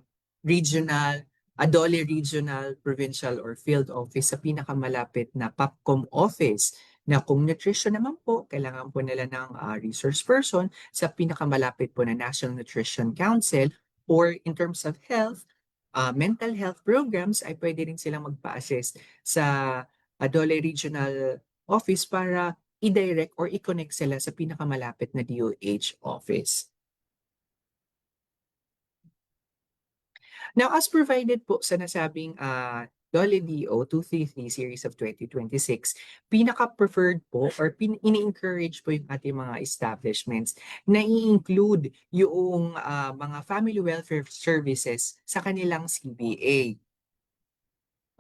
regional, DOLE regional, provincial or field office sa pinakamalapit na PAPCOM office. Na kung nutrition naman po, kailangan po nila ng resource person sa pinakamalapit po na National Nutrition Council, or in terms of health, mental health programs ay pwede rin silang magpa-assist sa DOLE regional office para i-direct or i-connect sila sa pinakamalapit na DOH office. Now, as provided po sa nasabing DOLE DO 233 series of 2026, pinaka-preferred po or ini-encourage po yung ating mga establishments na i-include yung mga family welfare services sa kanilang CBA.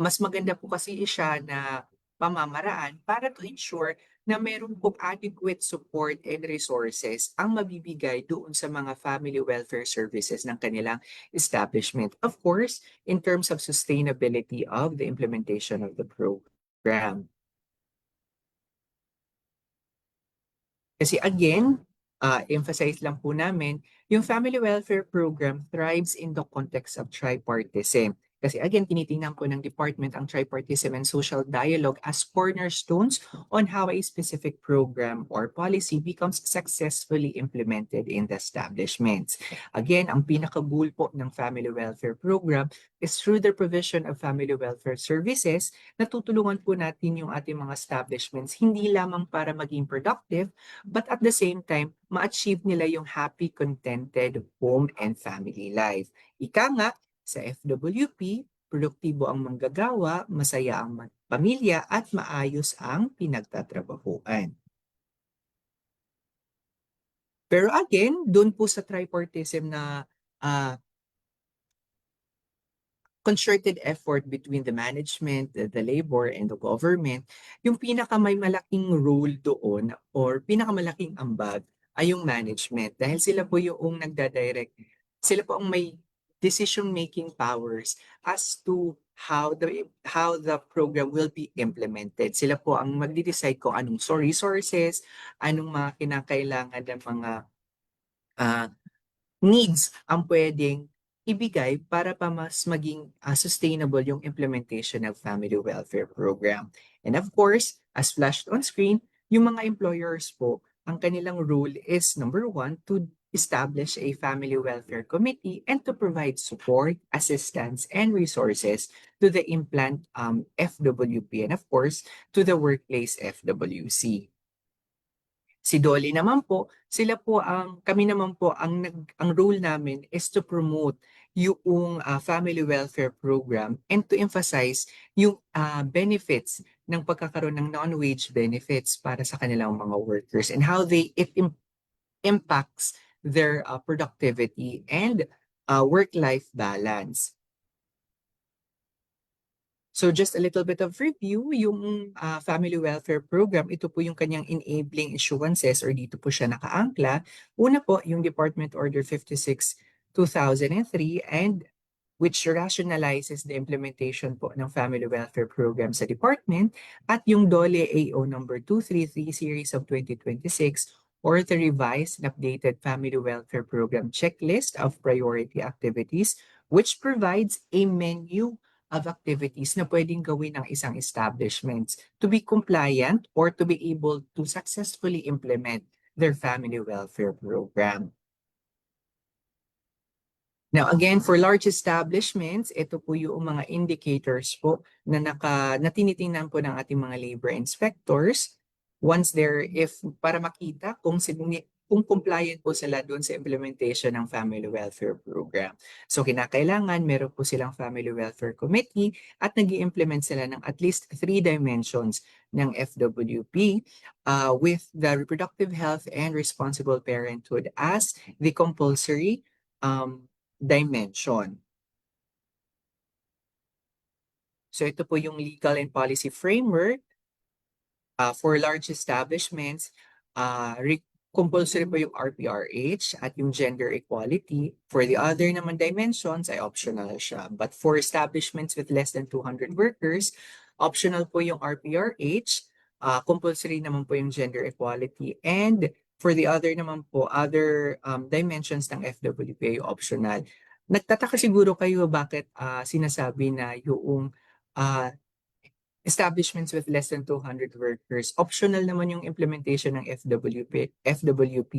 Mas maganda po kasi siya na pamamaraan para to ensure na meron pong adequate support and resources ang mabibigay doon sa mga family welfare services ng kanilang establishment. Of course, in terms of sustainability of the implementation of the program. Kasi again, emphasize lang po namin, yung family welfare program thrives in the context of tripartism. Kasi again, tinitingnan po ng department ang tripartism and social dialogue as cornerstones on how a specific program or policy becomes successfully implemented in the establishments. Again, ang pinaka-goal po ng family welfare program is through the provision of family welfare services, natutulungan po natin yung ating mga establishments hindi lamang para maging productive, but at the same time, ma-achieve nila yung happy, contented home and family life. Ika nga, sa FWP, produktibo ang manggagawa, masaya ang pamilya at maayos ang pinagtatrabahuan. Pero again, doon po sa tripartism na concerted effort between the management, the labor, and the government, yung may malaking role doon or pinakamalaking ambag ay yung management. Dahil sila po yung nagdadirect, sila po ang may decision-making powers as to how the program will be implemented. Sila po ang magde-decide kung anong resources, anong mga kinakailangan ng mga needs ang pwedeng ibigay para pa mas maging sustainable yung implementation ng family welfare program. And of course, as flashed on screen, yung mga employers po, ang kanilang role is number one, to establish a family welfare committee and to provide support, assistance, and resources to the implant FWP and of course to the workplace FWC. Si Dolly naman po, kami naman po, ang role namin is to promote yung family welfare program and to emphasize yung benefits ng pagkakaroon ng non-wage benefits para sa kanilang mga workers and how it impacts their productivity and work-life balance. So just a little bit of review, yung family welfare program, ito po yung kanyang enabling issuances or dito po siya nakaangkla. Una po, yung Department Order 56/2003 and which rationalizes the implementation po ng family welfare program sa department at yung DOLE AO number 233 series of 2026 or the revised and updated family welfare program checklist of priority activities which provides a menu of activities na pwedeng gawin ng isang establishments to be compliant or to be able to successfully implement their family welfare program. Now again, for large establishments, ito po yung mga indicators po na tinitingnan po ng ating mga labor inspectors para makita kung compliant po sila doon sa implementation ng family welfare program. So kinakailangan meron po silang family welfare committee at nag-i-implement sila ng at least 3 dimensions ng FWP with the reproductive health and responsible parenthood as the compulsory dimension. So ito po yung legal and policy framework for large establishments. Compulsory po yung RPRH at yung gender equality. For the other naman dimensions ay optional siya. But for establishments with less than 200 workers, optional po yung RPRH, compulsory naman po yung gender equality, and for the other naman po, other dimensions ng FWP ay optional. Nagtataka siguro kayo bakit sinasabi na yung establishments with less than 200 workers, optional naman yung implementation ng FWP,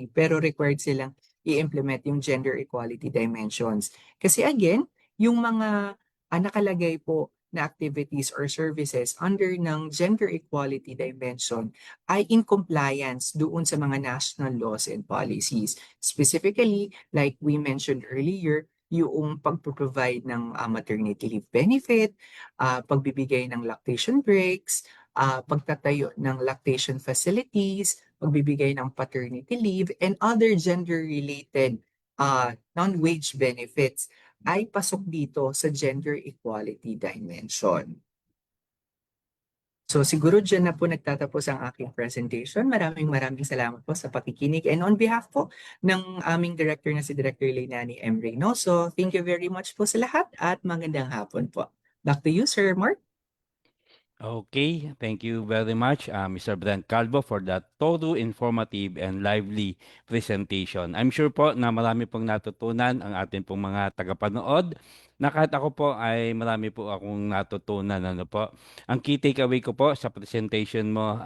pero required silang i-implement yung gender equality dimensions. Kasi again, yung mga nakalagay po na activities or services under ng gender equality dimension ay in compliance doon sa mga national laws and policies. Specifically, like we mentioned earlier, yung pag-provide ng maternity leave benefit, pagbibigay ng lactation breaks, pagtatayo ng lactation facilities, pagbibigay ng paternity leave, and other gender-related non-wage benefits ay pasok dito sa gender equality dimension. So siguro dyan na po nagtatapos ang aking presentation. Maraming salamat po sa pakikinig. And on behalf po ng aming director na si Director Leilani M. Reynoso, thank you very much po sa lahat at magandang hapon po. Back to you, Sir Mark. Okay, thank you very much, Mr. Brent Calvo, for that thorough, informative, and lively presentation. I'm sure po na marami pong natutunan ang ating pong mga tagapanood. Na kahit ako po ay marami po akong natutunan. Ano po. Ang key takeaway ko po sa presentation mo,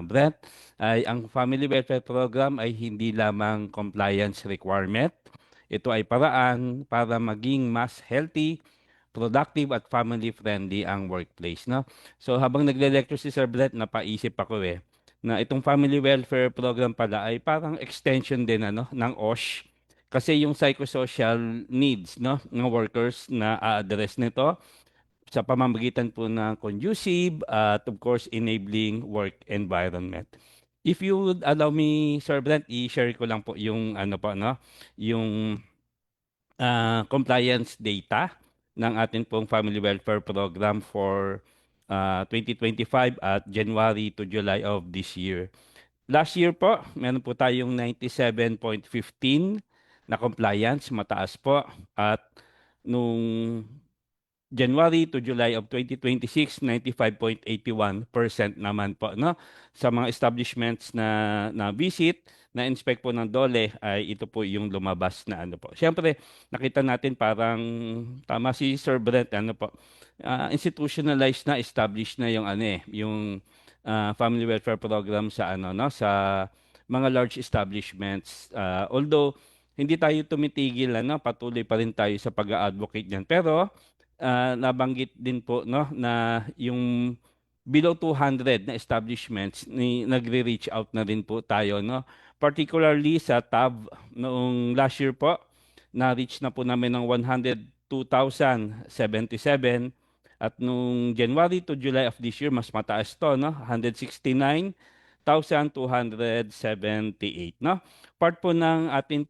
Brent, ay ang Family Welfare Program ay hindi lamang compliance requirement. Ito ay paraan para maging mas healthy, productive at family-friendly ang workplace, no? So habang nagle-lecture si Sir Brett, napaisip ako na itong family welfare program pala ay parang extension din ng OSH kasi yung psychosocial needs ng workers na address nito sa pamamagitan po ng conducive at of course enabling work environment. If you would allow me, Sir Brent, i-share ko lang po yung yung compliance data ng ating pong family welfare program for 2025 at January to July of this year. Last year po, meron po tayong 97.15 na compliance, mataas po. At nung January to July of 2026, 95.81% naman po, no? Sa mga establishments na visit, na inspect po ng DOLE ay ito po yung lumabas na po. Siyempre, nakita natin parang tama si Sir Brent, institutionalized na, established na yung yung family welfare program sa sa mga large establishments. Although hindi tayo tumitigil, patuloy pa rin tayo sa pag-advocate niyan. Pero nabanggit din po, no, na yung below 200 na establishments nagre-reach out na rin po tayo, no. Particularly sa TAV noong last year po, na-reach na po namin ng 102,077, at nung January to July of this year mas mataas to, no, 169,278, no. Part po ng atin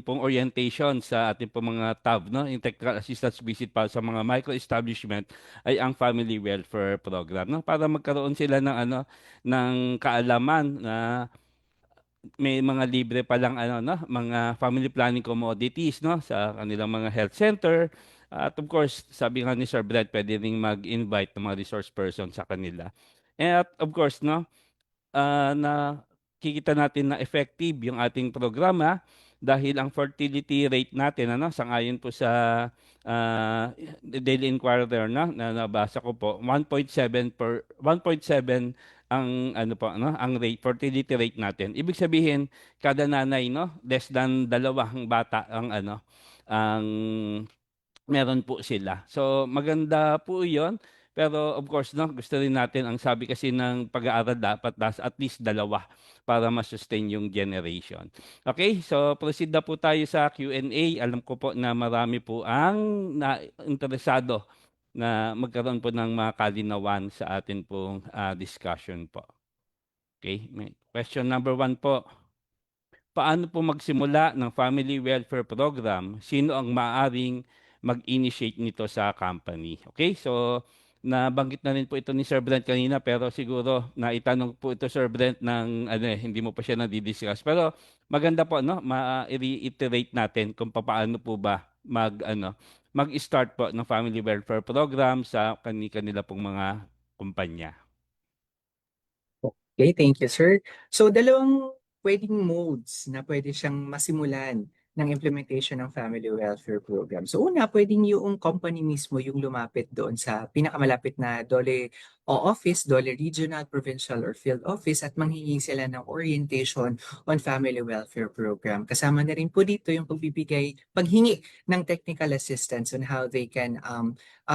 pong orientation sa ating po mga TAV, no, yung technical assistance visit para sa mga micro-establishment, ay ang Family Welfare Program, no, para magkaroon sila ng ng kaalaman na may mga libre pa lang mga family planning commodities, no, sa kanilang mga health center. At of course, sabi nga ni Sir Brad, pwede ring mag-invite ng mga resource person sa kanila. At of course, no, na kikita natin na effective yung ating programa dahil ang fertility rate natin, sangayon po sa Daily Inquirer, na nabasa ko po, 1.7 ang ang rate, fertility rate natin. Ibig sabihin, kada nanay, no, less than dalawang bata ang meron po sila. So maganda po 'yon. Pero of course, no, gusto rin natin, ang sabi kasi ng pag-aaral, dapat at least dalawa para ma-sustain yung generation. Okay, so proceed na po tayo sa Q&A. Alam ko po na marami po ang interesado na magkaroon po ng mga kalinawan sa atin pong discussion po. Okay, question number 1 po. Paano po magsimula ng family welfare program? Sino ang maaaring mag-initiate nito sa company? Okay, so nabanggit na rin po ito ni Sir Brent kanina, pero siguro naitanong po ito Sir Brent ng hindi mo pa siya na-discuss. Pero maganda po, no, ma-reiterate natin kung paano po ba mag-start po ng family welfare program sa kanila pong mga kumpanya. Okay, thank you, sir. So, dalawang pwedeng modes na pwede siyang masimulan ng implementation ng family welfare program. So, una, pwedeng yung company mismo yung lumapit doon sa pinakamalapit na DOLE o office, DOLE regional, provincial, or field office, at manghingi sila ng orientation on family welfare program. Kasama na rin po dito yung paghingi ng technical assistance on how they can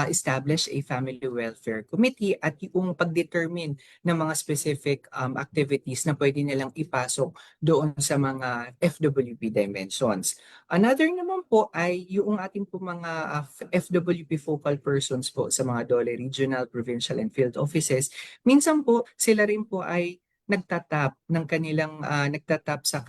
establish a family welfare committee at yung pag-determine ng mga specific activities na pwede nilang ipasok doon sa mga FWP dimensions. Another naman po ay yung ating po mga FWP focal persons po sa mga DOLE regional, provincial, and field offices. Minsan po sila rin po ay nagtatap ng kanilang nagtatap sa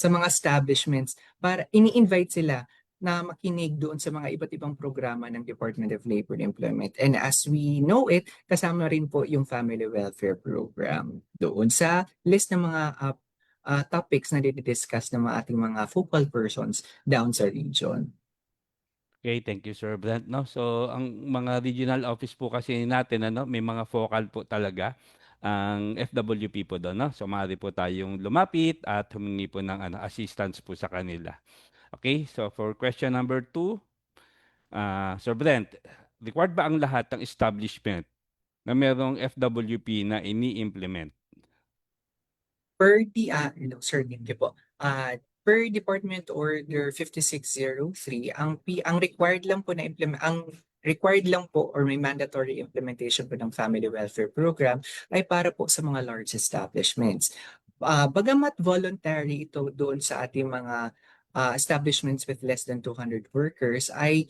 mga establishments para ini-invite sila na makinig doon sa mga iba't ibang programa ng Department of Labor and Employment. And as we know it, kasama rin po yung family welfare program doon sa list ng mga topics na didiscuss ng mga ating mga focal persons down sa region. Okay, thank you Sir Brent, no. So ang mga regional office po kasi natin, may mga focal po talaga ang FWP po doon, no. So maaari po tayong lumapit at humingi po ng assistance po sa kanila. Okay, so for question number 2, Sir Brent, required ba ang lahat ng establishment na merong FWP na ini-implement? No, sir, thank you po. Per Department Order 5603, ang required lang po na required lang po or may mandatory implementation po ng family welfare program ay para po sa mga large establishments. Bagamat voluntary ito doon sa ating mga establishments with less than 200 workers, ay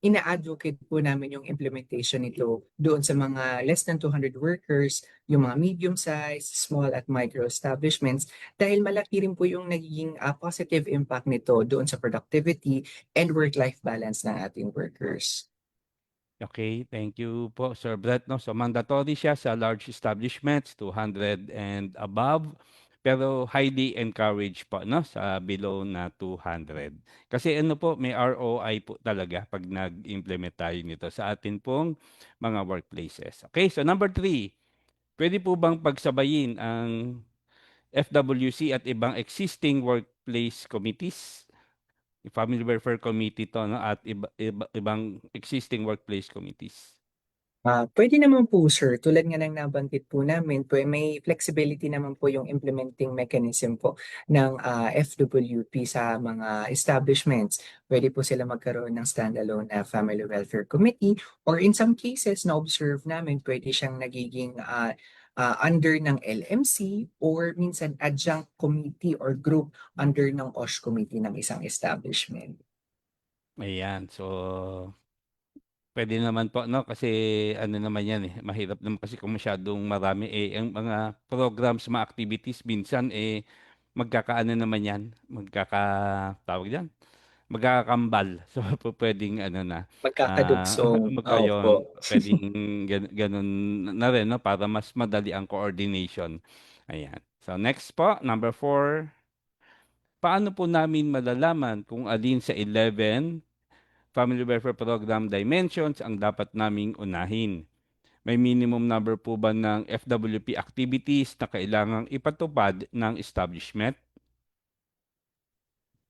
ina-advocate po namin yung implementation nito doon sa mga less than 200 workers, yung mga medium-sized, small at micro establishments, dahil malaki rin po yung nagiging positive impact nito doon sa productivity and work-life balance ng ating workers. Okay, thank you po Sir Brett, no. So mandatory siya sa large establishments, 200 and above, pero highly encouraged po, no, sa below na 200. Kasi po, may ROI po talaga pag nag-implement tayo nito sa atin pong mga workplaces. Okay, so number 3, pwede po bang pagsabayin ang FWC at ibang existing workplace committees? Family Welfare Committee to, no, at ibang existing workplace committees. Pwede naman po sir, tulad nga ng nabanggit po namin, may flexibility naman po yung implementing mechanism po ng FWP sa mga establishments. Pwede po sila magkaroon ng standalone na Family Welfare Committee or in some cases na observe namin, pwede siyang nagiging under ng LMC or minsan adjunct committee or group under ng OSH committee ng isang establishment. Ayan, so puwede naman po 'no, kasi ano naman 'yan, mahirap naman kasi kung masyadong marami, ang mga programs, mga activities minsan, magkakaano naman 'yan, tawag diyan, magkakakambal. So pupuwedeng ano na, Magkakadugsong, opo. ayun, puwedeng gano'n na rin 'no, para mas madali ang coordination, ayan. So next po, number 4, paano po namin malalaman kung alin sa 11 Family Welfare Program dimensions ang dapat naming unahin? May minimum number po ba ng FWP activities na kailangang ipatupad ng establishment?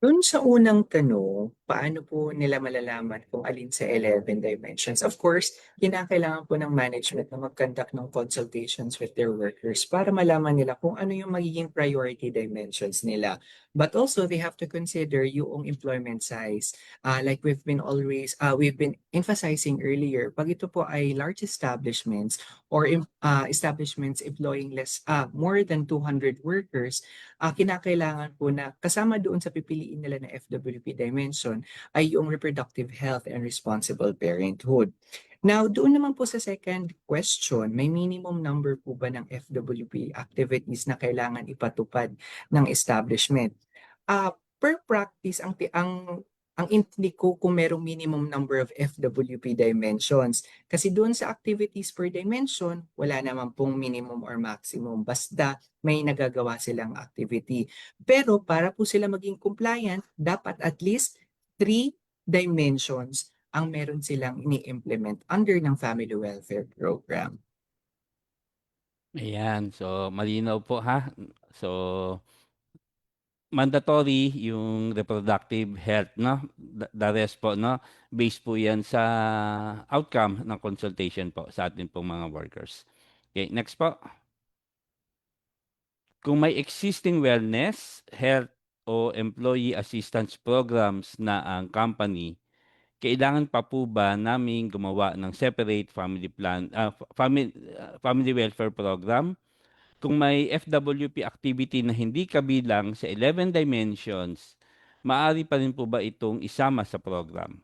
Dun sa unang tanong, paano po nila malalaman kung alin sa 11 dimensions? Of course, kinakailangan po ng management na mag-conduct ng consultations with their workers para malaman nila kung ano yung magiging priority dimensions nila. But also, they have to consider yung employment size. Like we've been emphasizing earlier, pag ito po ay large establishments or establishments employing more than 200 workers, kinakailangan po na kasama doon sa pipiliin nila na FWP dimension ay yung reproductive health and responsible parenthood. Now, doon naman po sa second question, may minimum number po ba ng FWP activities na kailangan ipatupad ng establishment? Per practice, ang intindi ko kung merong minimum number of FWP dimensions. Kasi doon sa activities per dimension, wala naman pong minimum or maximum. Basta may nagagawa silang activity. Pero para po sila maging compliant, dapat at least 3 dimensions ang meron silang ini-implement under ng Family Welfare Program. Ayan, so malinaw po ha. So mandatory yung reproductive health 'no, the rest po 'no, based po 'yan sa outcome ng consultation po sa atin pong mga workers. Okay, next po. Kung may existing wellness, health o employee assistance programs na ang company, kailangan pa po ba naming gumawa ng separate family plan, family welfare program? Kung may FWP activity na hindi kabilang sa 11 dimensions, maaari pa rin po ba itong isama sa program?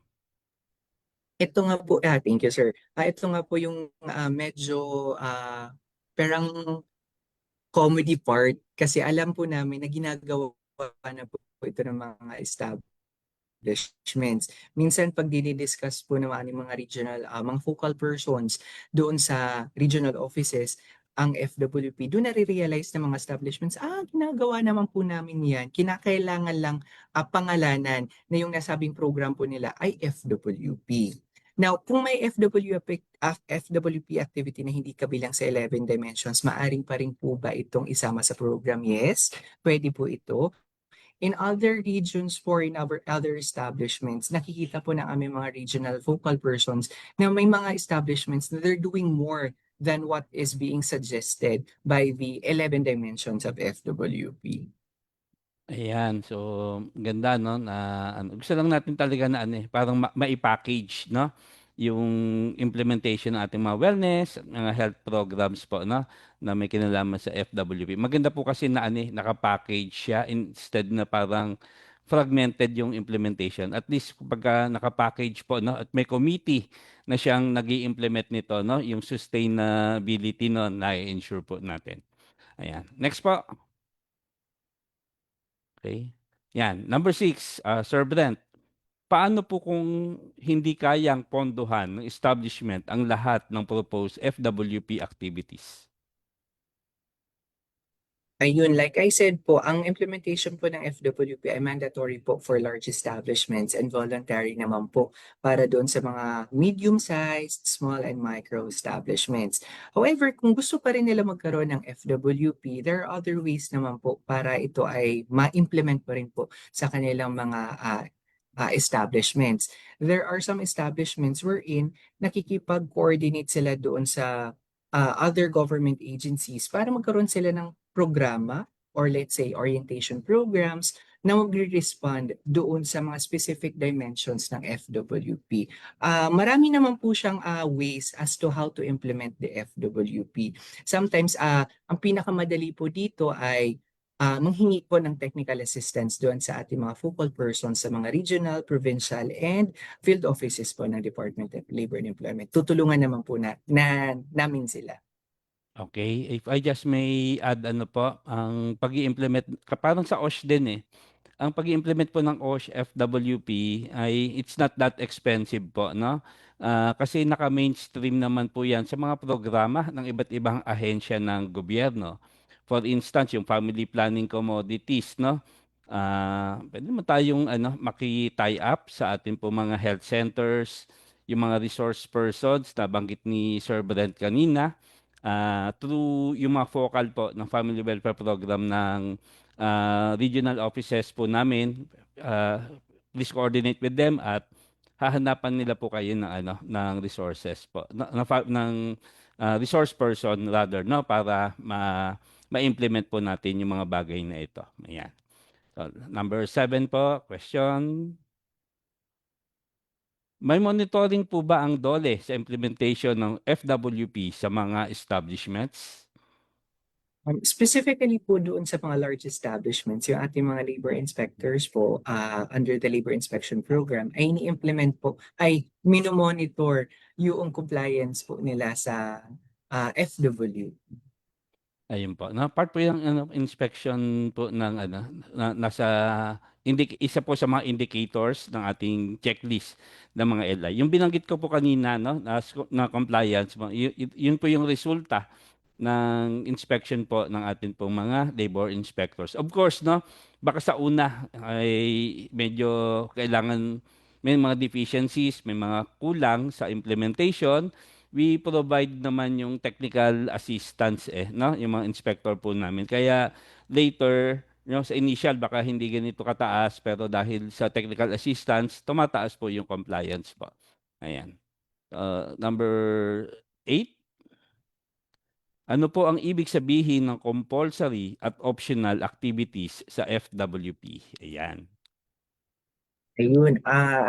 Ito nga po, thank you sir. Ito nga po yung medyo parang comedy part kasi alam po namin na ginagawa na po ito ng mga establishments. Minsan pag dinidiscuss po ng aming mga regional, mga focal persons doon sa regional offices, ang FWP, doon nare-realize ng mga establishments, ginagawa naman po namin yan. Kinakailangan lang pangalanan na yung nasabing program po nila ay FWP. Now, kung may FWP activity na hindi kabilang sa 11 dimensions, maaring pa rin po ba itong isama sa program? Yes, pwede po ito. In other regions for in our other establishments, nakikita po ng aming mga regional focal persons na may mga establishments na they're doing more than what is being suggested by the 11 dimensions of FWP. Ayan, so ganda 'no, na ano, gusto lang natin talaga na ano, parang mai-package 'no, yung implementation ng ating mga wellness at mga health programs po 'no, na may kinalaman sa FWP. Maganda po kasi na ano, naka-package siya instead na parang fragmented yung implementation. At least kapagka naka-package po 'no, at may committee na siyang nag-i-implement nito 'no, yung sustainability nun na-i-ensure po natin. Ayan, next po. Okay. Yan. Number 6, Sir Brent, paano po kung hindi kayang pondohan ng establishment ang lahat ng proposed FWP activities? Ayun, like I said po, ang implementation po ng FWP ay mandatory po for large establishments and voluntary naman po para doon sa mga medium-sized, small and micro establishments. However, kung gusto pa rin nila magkaroon ng FWP, there are other ways naman po para ito ay ma-implement pa rin po sa kanilang mga establishments. There are some establishments wherein nakikipag-coordinate sila doon sa other government agencies para magkaroon sila ng programa or let's say orientation programs na magre-respond doon sa mga specific dimensions ng FWP. Marami naman po siyang ways as to how to implement the FWP. Sometimes ang pinakamadali po dito ay manghingi po ng technical assistance doon sa ating mga focal persons sa mga regional, provincial, and field offices po ng Department of Labor and Employment. Tutulungan naman po namin sila. Okay, if I just may add ano po, ang pag-i-implement, parang sa OSH din eh. Ang pag-i-implement po ng OSH FWP ay it's not that expensive po, no? Kasi naka-mainstream naman po yan sa mga programa ng iba't ibang ahensya ng gobyerno. For instance, yung family planning commodities, no? Pwede naman tayong maki-tie up sa ating po mga health centers, yung mga resource persons na banggit ni Sir Brent kanina, through yung mga focal po ng family welfare program ng regional offices po namin. Please coordinate with them at hahanapan nila po kayo ng ng resources po ng resource person rather, no, para ma-implement po natin yung mga bagay na ito. Ayan. So, number 7 po, question. May monitoring po ba ang DOLE sa implementation ng FWP sa mga establishments? Specifically po doon sa mga large establishments, yung ating mga labor inspectors po under the labor inspection program ay ini-implement po, ay minomonitor yung compliance po nila sa FW. Ayun po. Na part po yung inspection po ng nasa isa po sa mga indicators ng ating checklist ng mga LI. Yung binanggit ko po kanina, no, na compliance, yun po yung resulta ng inspection po ng atin pong mga labor inspectors. Of course, no, baka sa una ay medyo kailangan may mga deficiencies, may mga kulang sa implementation. We provide naman yung technical assistance no, yung mga inspector po namin. Kaya later, sa initial baka hindi ganito kataas pero dahil sa technical assistance, tumataas po yung compliance po. Ayan. Number 8. Ano po ang ibig sabihin ng compulsory at optional activities sa FWP? Ayan. Ayun,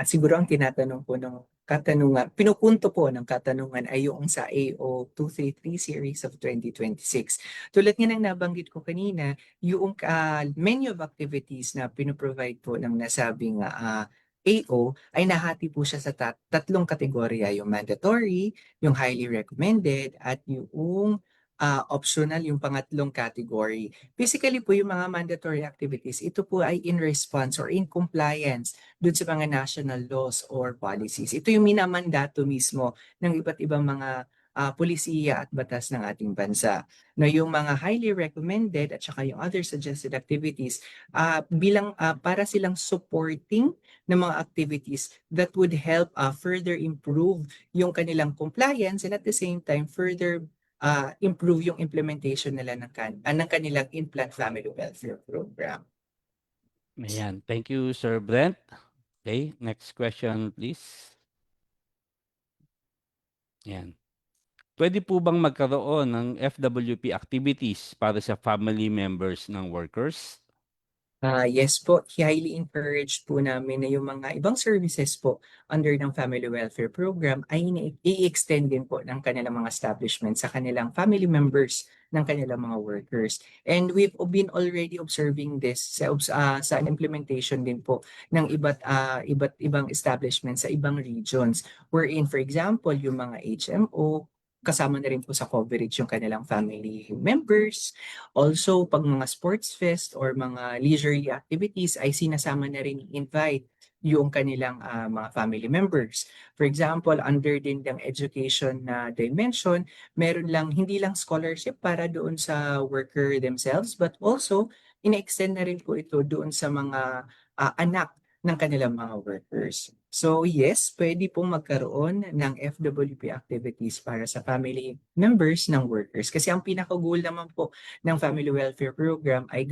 siguro ang tinatanong po ng katanungan, pinupunto po ng katanungan ay yung sa AO 233 series of 2026. Tulad nga ng nabanggit ko kanina, yung menu of activities na pinoprovide po ng nasabing AO ay nahati po siya sa tatlong kategorya, yung mandatory, yung highly recommended, at yung optional, yung pangatlong category. Basically po yung mga mandatory activities, ito po ay in response or in compliance dun sa mga national laws or policies. Ito yung minamandato mismo ng iba't ibang mga pulisiya at batas ng ating bansa. Na yung mga highly recommended at saka yung other suggested activities bilang para silang supporting ng mga activities that would help further improve yung kanilang compliance and at the same time further improve yung implementation nila ng kanilang in-plant family welfare program. Ayan. Thank you, Sir Brent. Okay, next question, please. Ayan. Pwede po bang magkaroon ng FWP activities para sa family members ng workers? Yes po, highly encouraged po namin na yung mga ibang services po under ng Family Welfare Program ay i-extend din po ng kanilang mga establishments sa kanilang family members ng kanilang mga workers. And we've been already observing this sa implementation din po ng iba't ibang establishments sa ibang regions. Wherein, for example, yung mga HMO, kasama na rin po sa coverage yung kanilang family members. Also, pag mga sports fest or mga leisurely activities ay sinasama na rin invite yung kanilang mga family members. For example, under din ng education na dimension, meron lang hindi lang scholarship para doon sa worker themselves but also ina-extend na rin po ito doon sa mga anak ng kanilang mga workers. So yes, pwede pong magkaroon ng FWP activities para sa family members ng workers. Kasi ang pinaka-goal naman po ng Family Welfare Program ay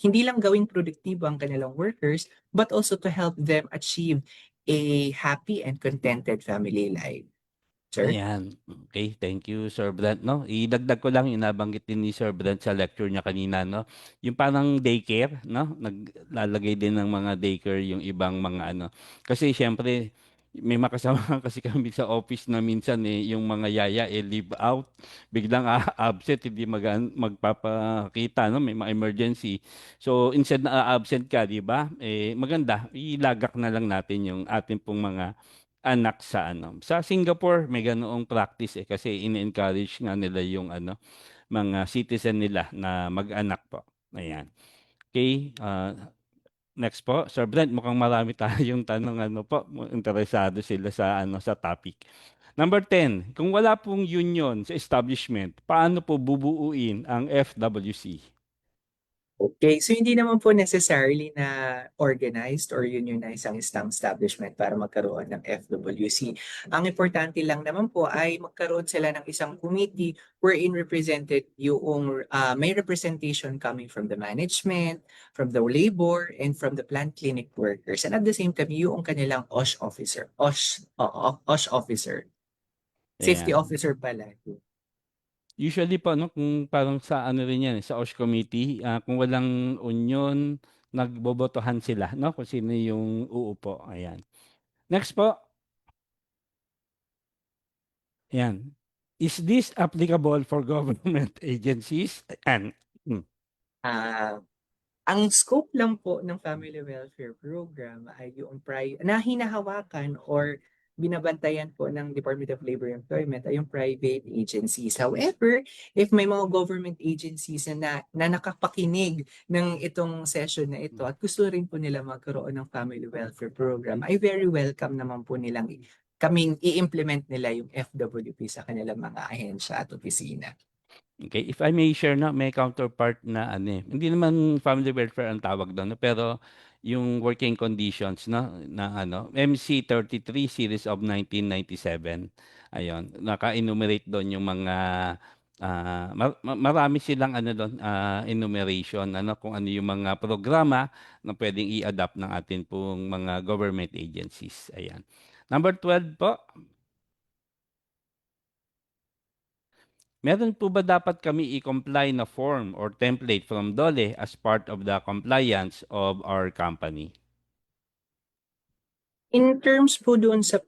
hindi lang gawing produktibo ang kanilang workers, but also to help them achieve a happy and contented family life. Sir? Ayan. Okay, thank you, Sir Brent, 'no. Idagdag ko lang yung nabanggit din ni Sir Brent sa lecture niya kanina, 'no. Yung parang daycare, 'no, naglalagay din ng mga daycare yung ibang mga ano. Kasi siyempre may makasama kasi kami sa office na minsan, yung mga yaya, leave out, biglang absent, hindi magpapakita, 'no, may mga emergency. So, instead na absent ka, 'di ba, maganda ilagak na lang natin yung ating pong mga anak sa ano. Sa Singapore may ganoong practice kasi ini-encourage nga nila yung ano, mga citizen nila na mag-anak po. Ayan. Okay, next po. Sir Brent, mukhang marami tayong tanong ano po, interesado sila sa ano sa topic. Number 10, kung wala pong union sa establishment, paano po bubuuin ang FWC? Okay, so hindi naman po necessarily na organized or unionized ang isang establishment para magkaroon ng FWC. Ang importante lang naman po ay magkaroon sila ng isang committee wherein represented yung may representation coming from the management, from the labor, and from the plant clinic workers. And at the same time, yung kanilang OSH officer, OSH officer, safety Ayan. officer pala. Usually po, no, kung parang sa ano rin yan, sa OSH committee, kung walang union, nagbobotohan sila, no, kung sino yung uupo. Ayan. Next po. Ayan. Is this applicable for government agencies? And Ah, ang scope lang po ng Family Welfare Program ay yung na hinahawakan or binabantayan po ng Department of Labor and Employment ay yung private agencies. However, if may mga government agencies na nakapakinig ng itong session na ito at gusto rin po nila magkaroon ng Family Welfare Program, ay very welcome naman po nilang kaming i-implement nila yung FWP sa kanilang mga ahensya at opisina. okay, if I may share na, may counterpart na ano hindi naman family welfare ang tawag doon, no, pero yung working conditions, no, na ano, MC-33 series of 1997. Ayun, naka-enumerate doon yung mga marami silang ano doon, enumeration ano kung ano yung mga programa na pwedeng i-adapt ng atin pong mga government agencies. Ayan. Number 12 po. Meron po ba dapat kami i-comply na form or template from DOLE as part of the compliance of our company? In terms po doon sa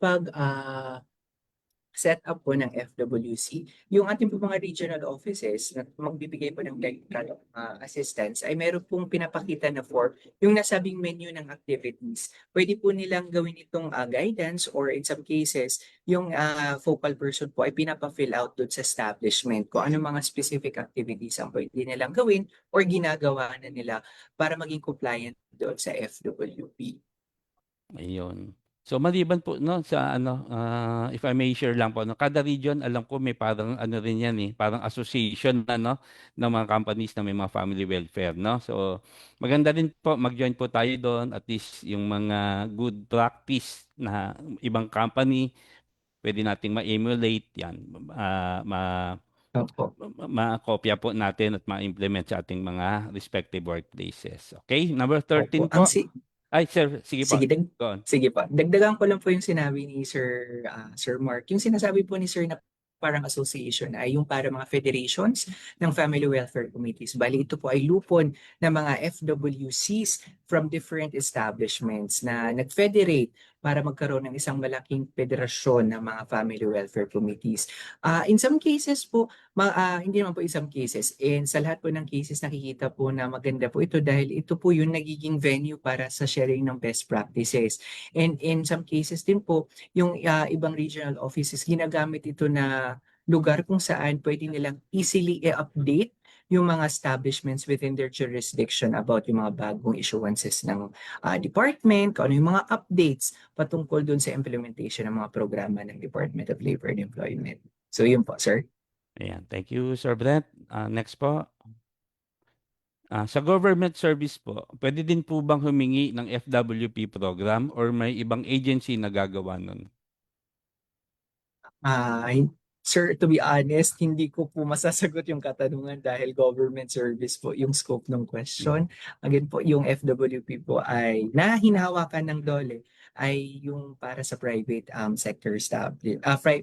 set up po ng FWC, yung ating po mga regional offices na magbibigay po ng technical assistance ay meron pong pinapakita na form yung nasabing menu ng activities. Pwede po nilang gawin itong guidance or in some cases, yung focal person po ay pinapa-fill out doon sa establishment kung ano mga specific activities ang pwede nilang gawin or ginagawa na nila para maging compliant doon sa FWP. Ayun. So maliban po no sa ano, if I may share lang po no, kada region alam ko may parang ano rin yan parang association na no ng mga companies na may mga family welfare no. So maganda rin po mag-join po tayo doon at least yung mga good practice na ibang company pwede nating ma-emulate yan. Opo. Ma-kopya po natin at ma-implement sa ating mga respective workplaces. Okay? Number Opo. 13 po. Ay, sir, sige po. Sige, Go on. sige po. Dagdagan ko lang po yung sinabi ni Sir Mark. Yung sinasabi po ni Sir na parang association ay yung para mga federations ng family welfare committees. Bali, ito po ay lupon ng mga FWCs from different establishments na nag-federate para magkaroon ng isang malaking federasyon ng mga family welfare committees. In some cases po, hindi naman po in some cases, and sa lahat po ng cases nakikita po na maganda po ito dahil ito po yung nagiging venue para sa sharing ng best practices. And in some cases din po, yung ibang regional offices, ginagamit ito na lugar kung saan pwede nilang easily i-update yung mga establishments within their jurisdiction about yung mga bagong issuances ng department, kung ano yung mga updates patungkol dun sa implementation ng mga programa ng Department of Labor and Employment. So yun po, sir. Ayan. Thank you, Sir Brent. Next po. Sa government service po, pwede din po bang humingi ng FWP program or may ibang agency na gagawa nun? Ah, sir, to be honest, hindi ko po masasagot yung katanungan dahil government service po yung scope ng question. Again po, yung FWP po ay na hinahawakan ng DOLE ay yung para sa private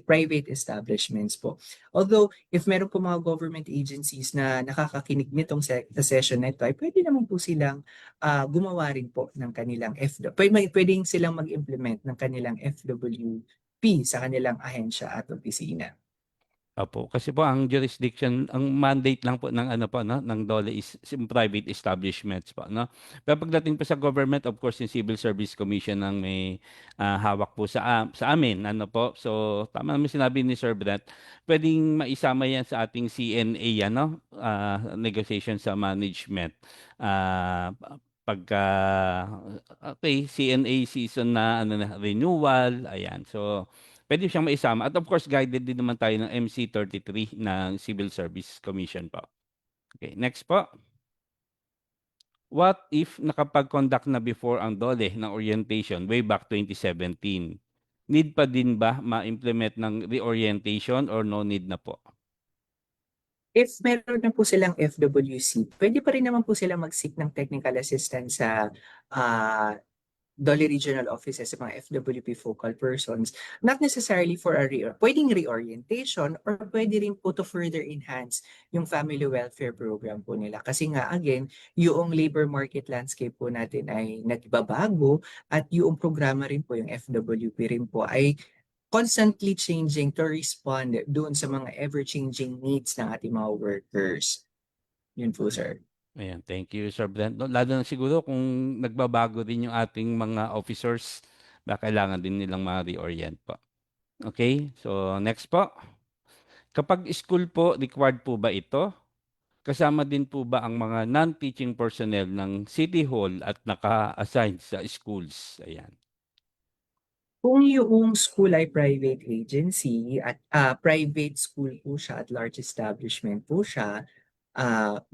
private establishments po. Although, if meron po mga government agencies na nakakakinig nitong sa session na ito, ay pwede naman po silang gumawa rin po ng kanilang pwedeng silang mag-implement ng kanilang FWP sa kanilang ahensya at opisina. Opo, kasi po ang jurisdiction, ang mandate lang po ng ano po, no, ng DOLE is private establishments po, no. Pero pagdating po sa government, of course, yung Civil Service Commission ang may hawak po sa amin, ano po. So, tama naman sinabi ni Sir Brent, pwedeng maisama yan sa ating CNA, ano, negotiation sa management. Pagka, okay, CNA season na, ano na, renewal, ayan. So, pwede siyang maisama. At of course, guided din naman tayo ng MC33 ng Civil Service Commission po. Okay, next po. What if nakapag-conduct na before ang DOLE ng orientation way back 2017? Need pa din ba ma-implement ng reorientation or no need na po? If meron na po silang FWC, pwede pa rin naman po sila mag-seek ng technical assistance sa DOLE regional offices sa mga FWP focal persons, not necessarily for pwedeng reorientation or pwede rin po to further enhance yung family welfare program po nila. Kasi nga, again, yung labor market landscape po natin ay nagbabago at yung programa rin po, yung FWP rin po ay constantly changing to respond doon sa mga ever-changing needs ng ating mga workers. Yun po, sir. Ayan, thank you, Sir Brent. No, lalo na siguro kung nagbabago din yung ating mga officers, baka kailangan din nilang ma-reorient po. Okay, so next po. Kapag school po, required po ba ito? Kasama din po ba ang mga non-teaching personnel ng City Hall at naka-assign sa schools? Ayan. Kung yung school ay private agency at private school po siya at large establishment po siya,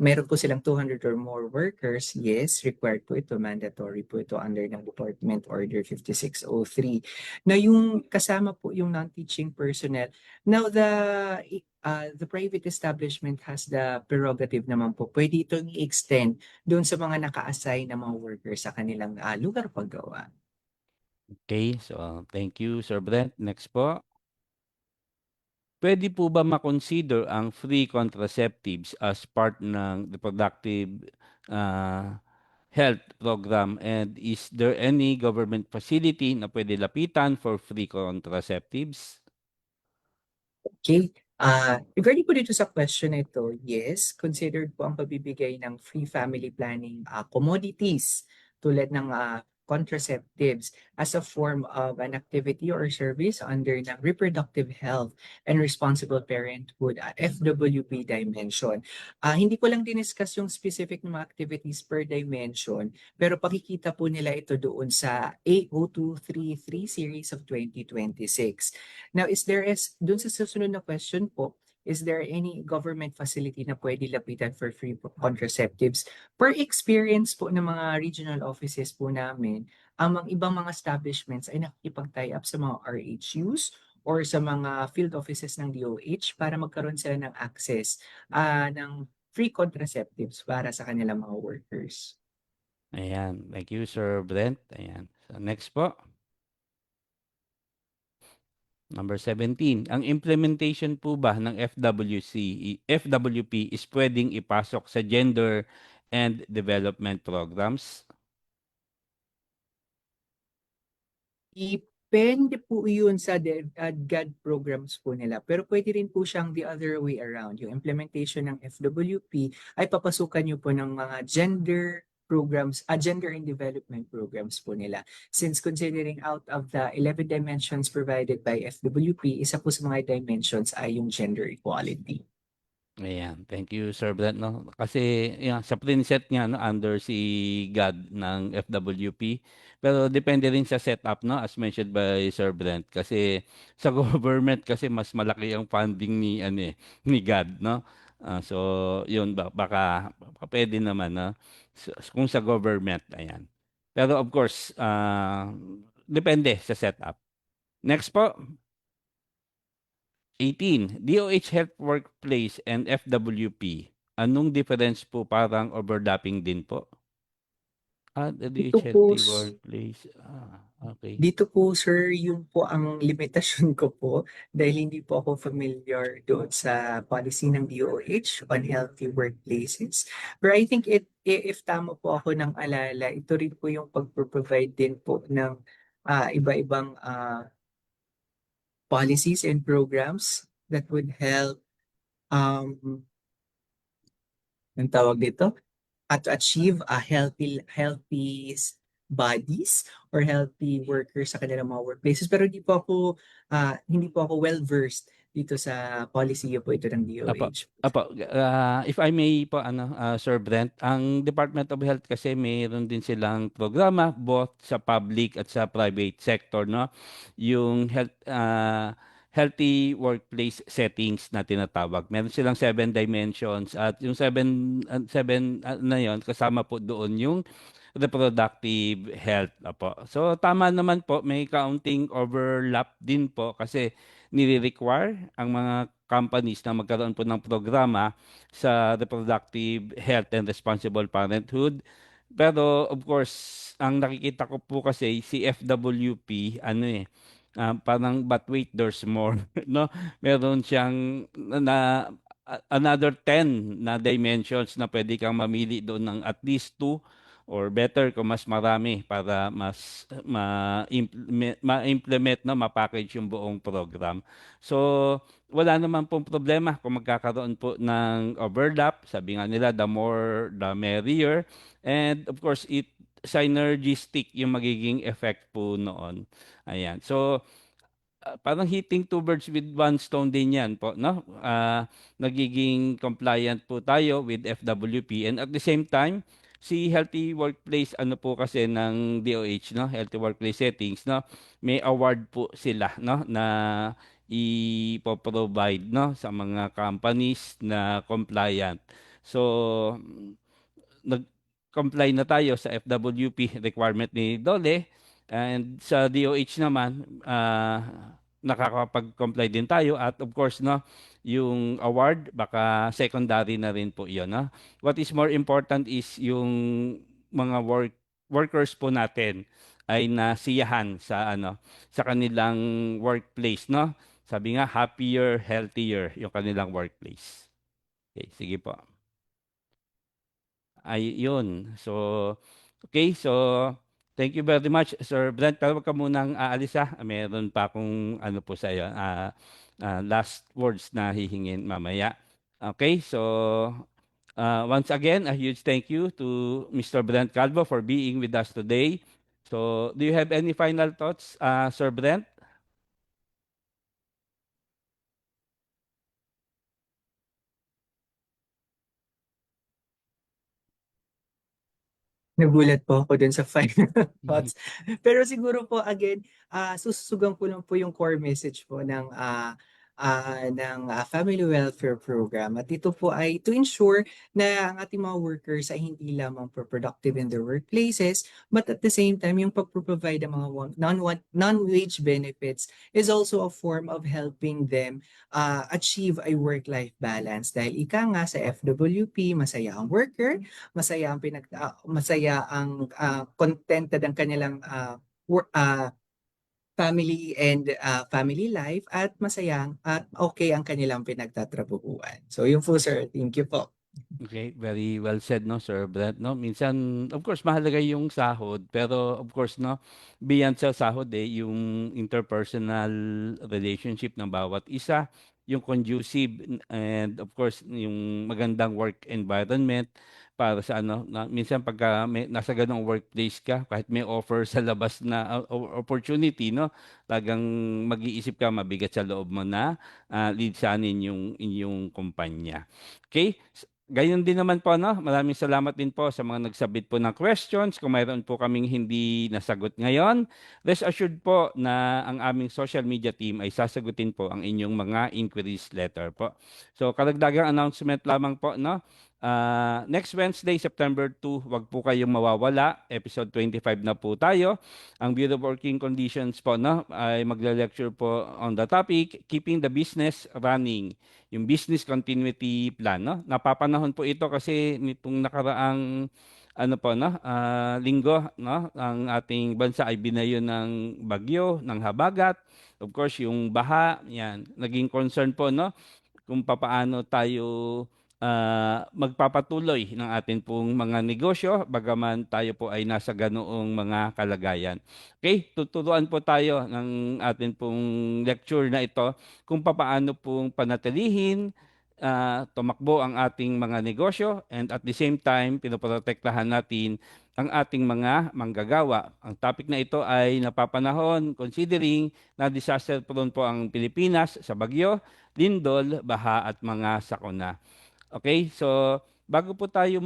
meron po silang 200 or more workers, yes, required po ito, mandatory po ito under ng Department Order 5603. Na yung kasama po yung non-teaching personnel. Now, the private establishment has the prerogative naman po, pwede itong i-extend doon sa mga naka-assign na mga workers sa kanilang lugar paggawa. Okay, so thank you, Sir Brent. Next po. Pwede po ba makonsider ang free contraceptives as part ng reproductive health program, and is there any government facility na pwede lapitan for free contraceptives? Okay. Regarding po dito sa question na ito, yes, considered po ang pagbibigay ng free family planning commodities tulad ng contraceptives as a form of an activity or service under ng reproductive health and responsible parenthood FWP dimension. Hindi ko lang diniscuss yung specific na mga activities per dimension, pero pakikita po nila ito doon sa A0233 series of 2026. Now, dun sa susunod na question po, is there any government facility na pwede lapitan for free contraceptives? Per experience po ng mga regional offices po namin, ang mga ibang mga establishments ay nakikipag-tie up sa mga RHUs or sa mga field offices ng DOH para magkaroon sila ng access ng free contraceptives para sa kanilang mga workers. Ayan, thank you, Sir Brent. Ayan. So next po. Number 17, ang implementation po ba ng FWP is pwedeng ipasok sa gender and development programs? Depende po yun sa GAD programs po nila. Pero pwede rin po siyang the other way around. Yung implementation ng FWP ay papasukan nyo po ng mga gender programs, gender and development programs po nila. Since considering out of the 11 dimensions provided by FWP, isa po sa mga dimensions ay yung gender equality. Ayan, thank you, Sir Brent. No? Kasi yan, sa preset niya, no, under si GAD ng FWP. Pero depende rin sa setup, no, as mentioned by Sir Brent. Kasi sa government, kasi mas malaki ang funding ni, ni GAD. No? So, yun baka puwede naman 'no, kung sa government, ayan. Pero of course, depende sa setup. Next po, 18, DOH Health Workplace and FWP. Anong difference po, parang overlapping din po? The Ito DOH po, Healthy Workplace, okey. dito po sir, yun po ang limitasyon ko po dahil hindi po ako familiar doon sa policy ng DOH on healthy workplaces. But I think if tama po ako ng alala, ito rin po yung pagpo-provide din po ng iba-ibang policies and programs that would help um, ang tawag dito, to achieve a bodies or healthy workers sa kanilang mga workplaces. Pero hindi po ako well versed dito sa policy po ito ng Opo, DOH. opo, if I may po ano, Sir Brent, ang Department of Health kasi mayroon din silang programa both sa public at sa private sector 'no. Yung healthy workplace settings na tinatawag. Meron silang 7 dimensions at yung 7 na yon, kasama po doon yung reproductive health, opo. So tama naman po, may kaunting overlap din po kasi nire-require ang mga companies na magkaroon po ng programa sa reproductive health and responsible parenthood. Pero of course, ang nakikita ko po kasi si FWP, ano parang but wait, there's more, no? Meron siyang another 10 na dimensions na pwede kang mamili doon ng at least 2 or better kung mas marami para mas ma-implement na ma-package yung buong program. So, wala naman pong problema kung magkakaroon po ng overlap. Sabi nga nila, the more, the merrier. And of course, synergistic yung magiging effect po noon. Ayan. So, parang hitting two birds with one stone din yan po, no? Nagiging compliant po tayo with FWP and at the same time, si Healthy Workplace, ano po kasi ng DOH, no? Healthy Workplace Settings, no? May award po sila, no? Na ipo-provide, no? Sa mga companies na compliant. So, nag-comply na tayo sa FWP requirement ni DOLE and sa DOH naman nakakapag-comply din tayo at of course no yung award baka secondary na rin po 'yon no. What is more important is yung mga workers po natin ay nasiyahan sa sa kanilang workplace no. Sabi nga happier, healthier yung kanilang workplace. Okay, sige po. Ay, yun. So, okay. So, thank you very much, Sir Brent. Pero wag ka munang aalis ha. Meron pa akong ano po sa iyo, last words na hihingin mamaya. Okay, so once again, a huge thank you to Mr. Brent Calvo for being with us today. So, do you have any final thoughts, Sir Brent? Nagulat po ako dun sa final thoughts. Pero siguro po again, sususugan ko lang po yung core message po ng Family Welfare Program. At ito po ay to ensure na ang ating mga workers ay hindi lamang productive in their workplaces, but at the same time, yung pag-provide ng mga non-wage benefits is also a form of helping them achieve a work-life balance. Dahil ika nga sa FWP, masaya ang worker, masaya ang contented ang kanilang family and family life at masaya at okay ang kanilang pinagtatrabahuan. So yun po sir, thank you po. Okay, very well said, no, Sir Brent, no? Minsan, of course, mahalaga yung sahod, pero of course, no, beyond sa sahod, yung interpersonal relationship ng bawat isa, yung conducive, and of course, yung magandang work environment para sa minsan pagka nasa ganong workplace ka, kahit may offer sa labas na opportunity, no, talagang mag-iisip ka, mabigat sa loob mo na lidsanin yung inyong kumpanya. Okay? Gayon din naman po, no? Maraming salamat din po sa mga nagsabit po ng questions. Kung mayroon po kaming hindi nasagot ngayon, rest assured po na ang aming social media team ay sasagutin po ang inyong mga inquiries letter po. So, karagdagang announcement lamang po, no? Next Wednesday, September 2, wag po kayong mawawala. Episode 25 na po tayo. Ang Bureau of Working Conditions po, no? Ay magle-lecture po on the topic, Keeping the Business Running, yung business continuity plan, no? Napapanahon po ito kasi nitong nakaraang ano po, no, linggo, no, ang ating bansa ay binayo ng bagyo, ng habagat. Of course, yung baha, yan, naging concern po, no, kung papaano tayo magpapatuloy ng atin pong mga negosyo bagaman tayo po ay nasa ganoong mga kalagayan. Okay, tuturuan po tayo ng atin pong lecture na ito kung papaano pong panatilihin, tumakbo ang ating mga negosyo and at the same time pinoprotektahan natin ang ating mga manggagawa. Ang topic na ito ay napapanahon considering na disaster prone po ang Pilipinas sa bagyo, lindol, baha at mga sakuna. Okay, so bago po tayo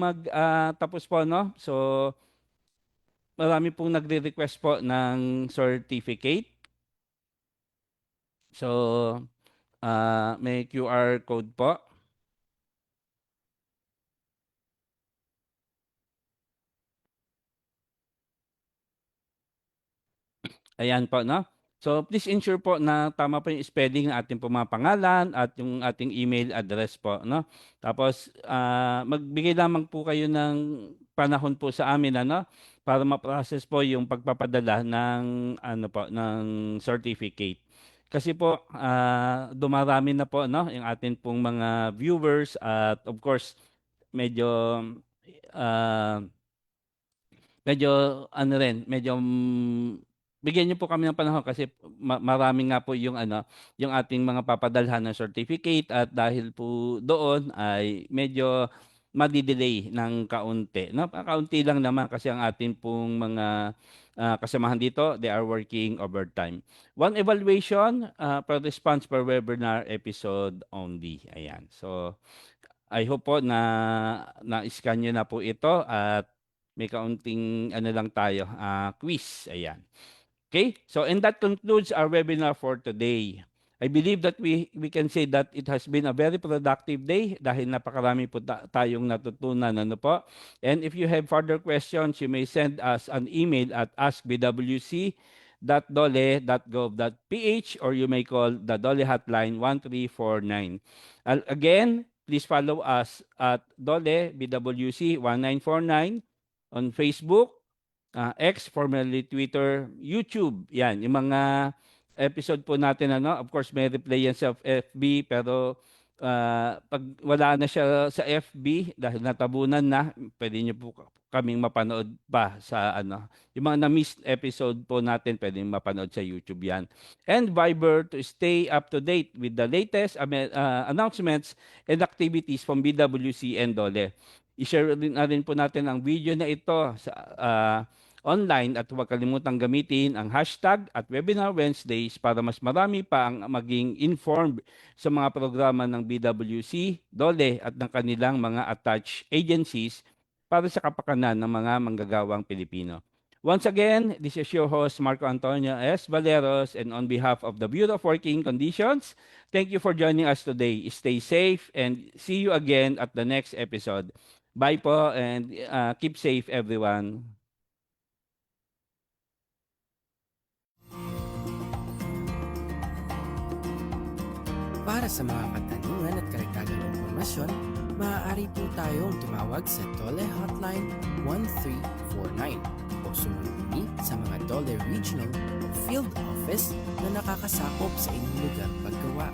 tapos po, no? So marami pong nagre-request po ng certificate. So may QR code po. Ayan po, no? So please ensure po na tama po yung spelling ng ating po mga pangalan at yung ating email address po, no? Tapos magbigay lamang po kayo ng panahon po sa amin, ano, para ma-process po yung pagpapadala ng ano po, ng certificate. Kasi po dumarami na po, no, yung atin pong mga viewers at of course medyo ah, medyo ano rin, medyo bigyan niyo po kami ng panahon kasi marami nga po yung ano, yung ating mga papadalhan ng certificate at dahil po doon ay medyo madi-delay ng kaunti. No, kaunti lang naman kasi ang ating pong mga kasamahan dito, they are working overtime. One evaluation per response per webinar episode only. Ayan. So I hope po na na-scan niyo na po ito at may kaunting ano lang tayo, quiz. Ayan. Okay, so and that concludes our webinar for today. I believe that we can say that it has been a very productive day dahil napakarami po tayong natutunan, ano po. And if you have further questions, you may send us an email at askbwc.dole.gov.ph or you may call the Dole Hotline 1349. Again, please follow us at Dole BWC 1949 on Facebook, X, formerly Twitter, YouTube. Yan, yung mga episode po natin, ano, of course may replay yan sa FB, pero pag wala na siya sa FB dahil natabunan na, pwede niyo po kaming mapanood pa sa ano, yung mga na-missed episode po natin, pwedeng mapanood sa YouTube yan. And Viber to stay up to date with the latest announcements and activities from BWC and Dole. I-share rin po natin ang video na ito sa online at huwag kalimutang gamitin ang hashtag at Webinar Wednesdays para mas marami pa ang maging informed sa mga programa ng BWC, Dole at ng kanilang mga attached agencies para sa kapakanan ng mga manggagawang Pilipino. Once again, this is your host Marco Antonio S. Valeros, and on behalf of the Bureau of Working Conditions, thank you for joining us today. Stay safe and see you again at the next episode. Bye po and keep safe everyone. Para sa mga katanungan at karagdagang impormasyon, maaari po tayong tumawag sa Dole Hotline 1349 o sumuni sa mga Dole Regional o Field Office na nakakasakop sa inyong lugar paggawa.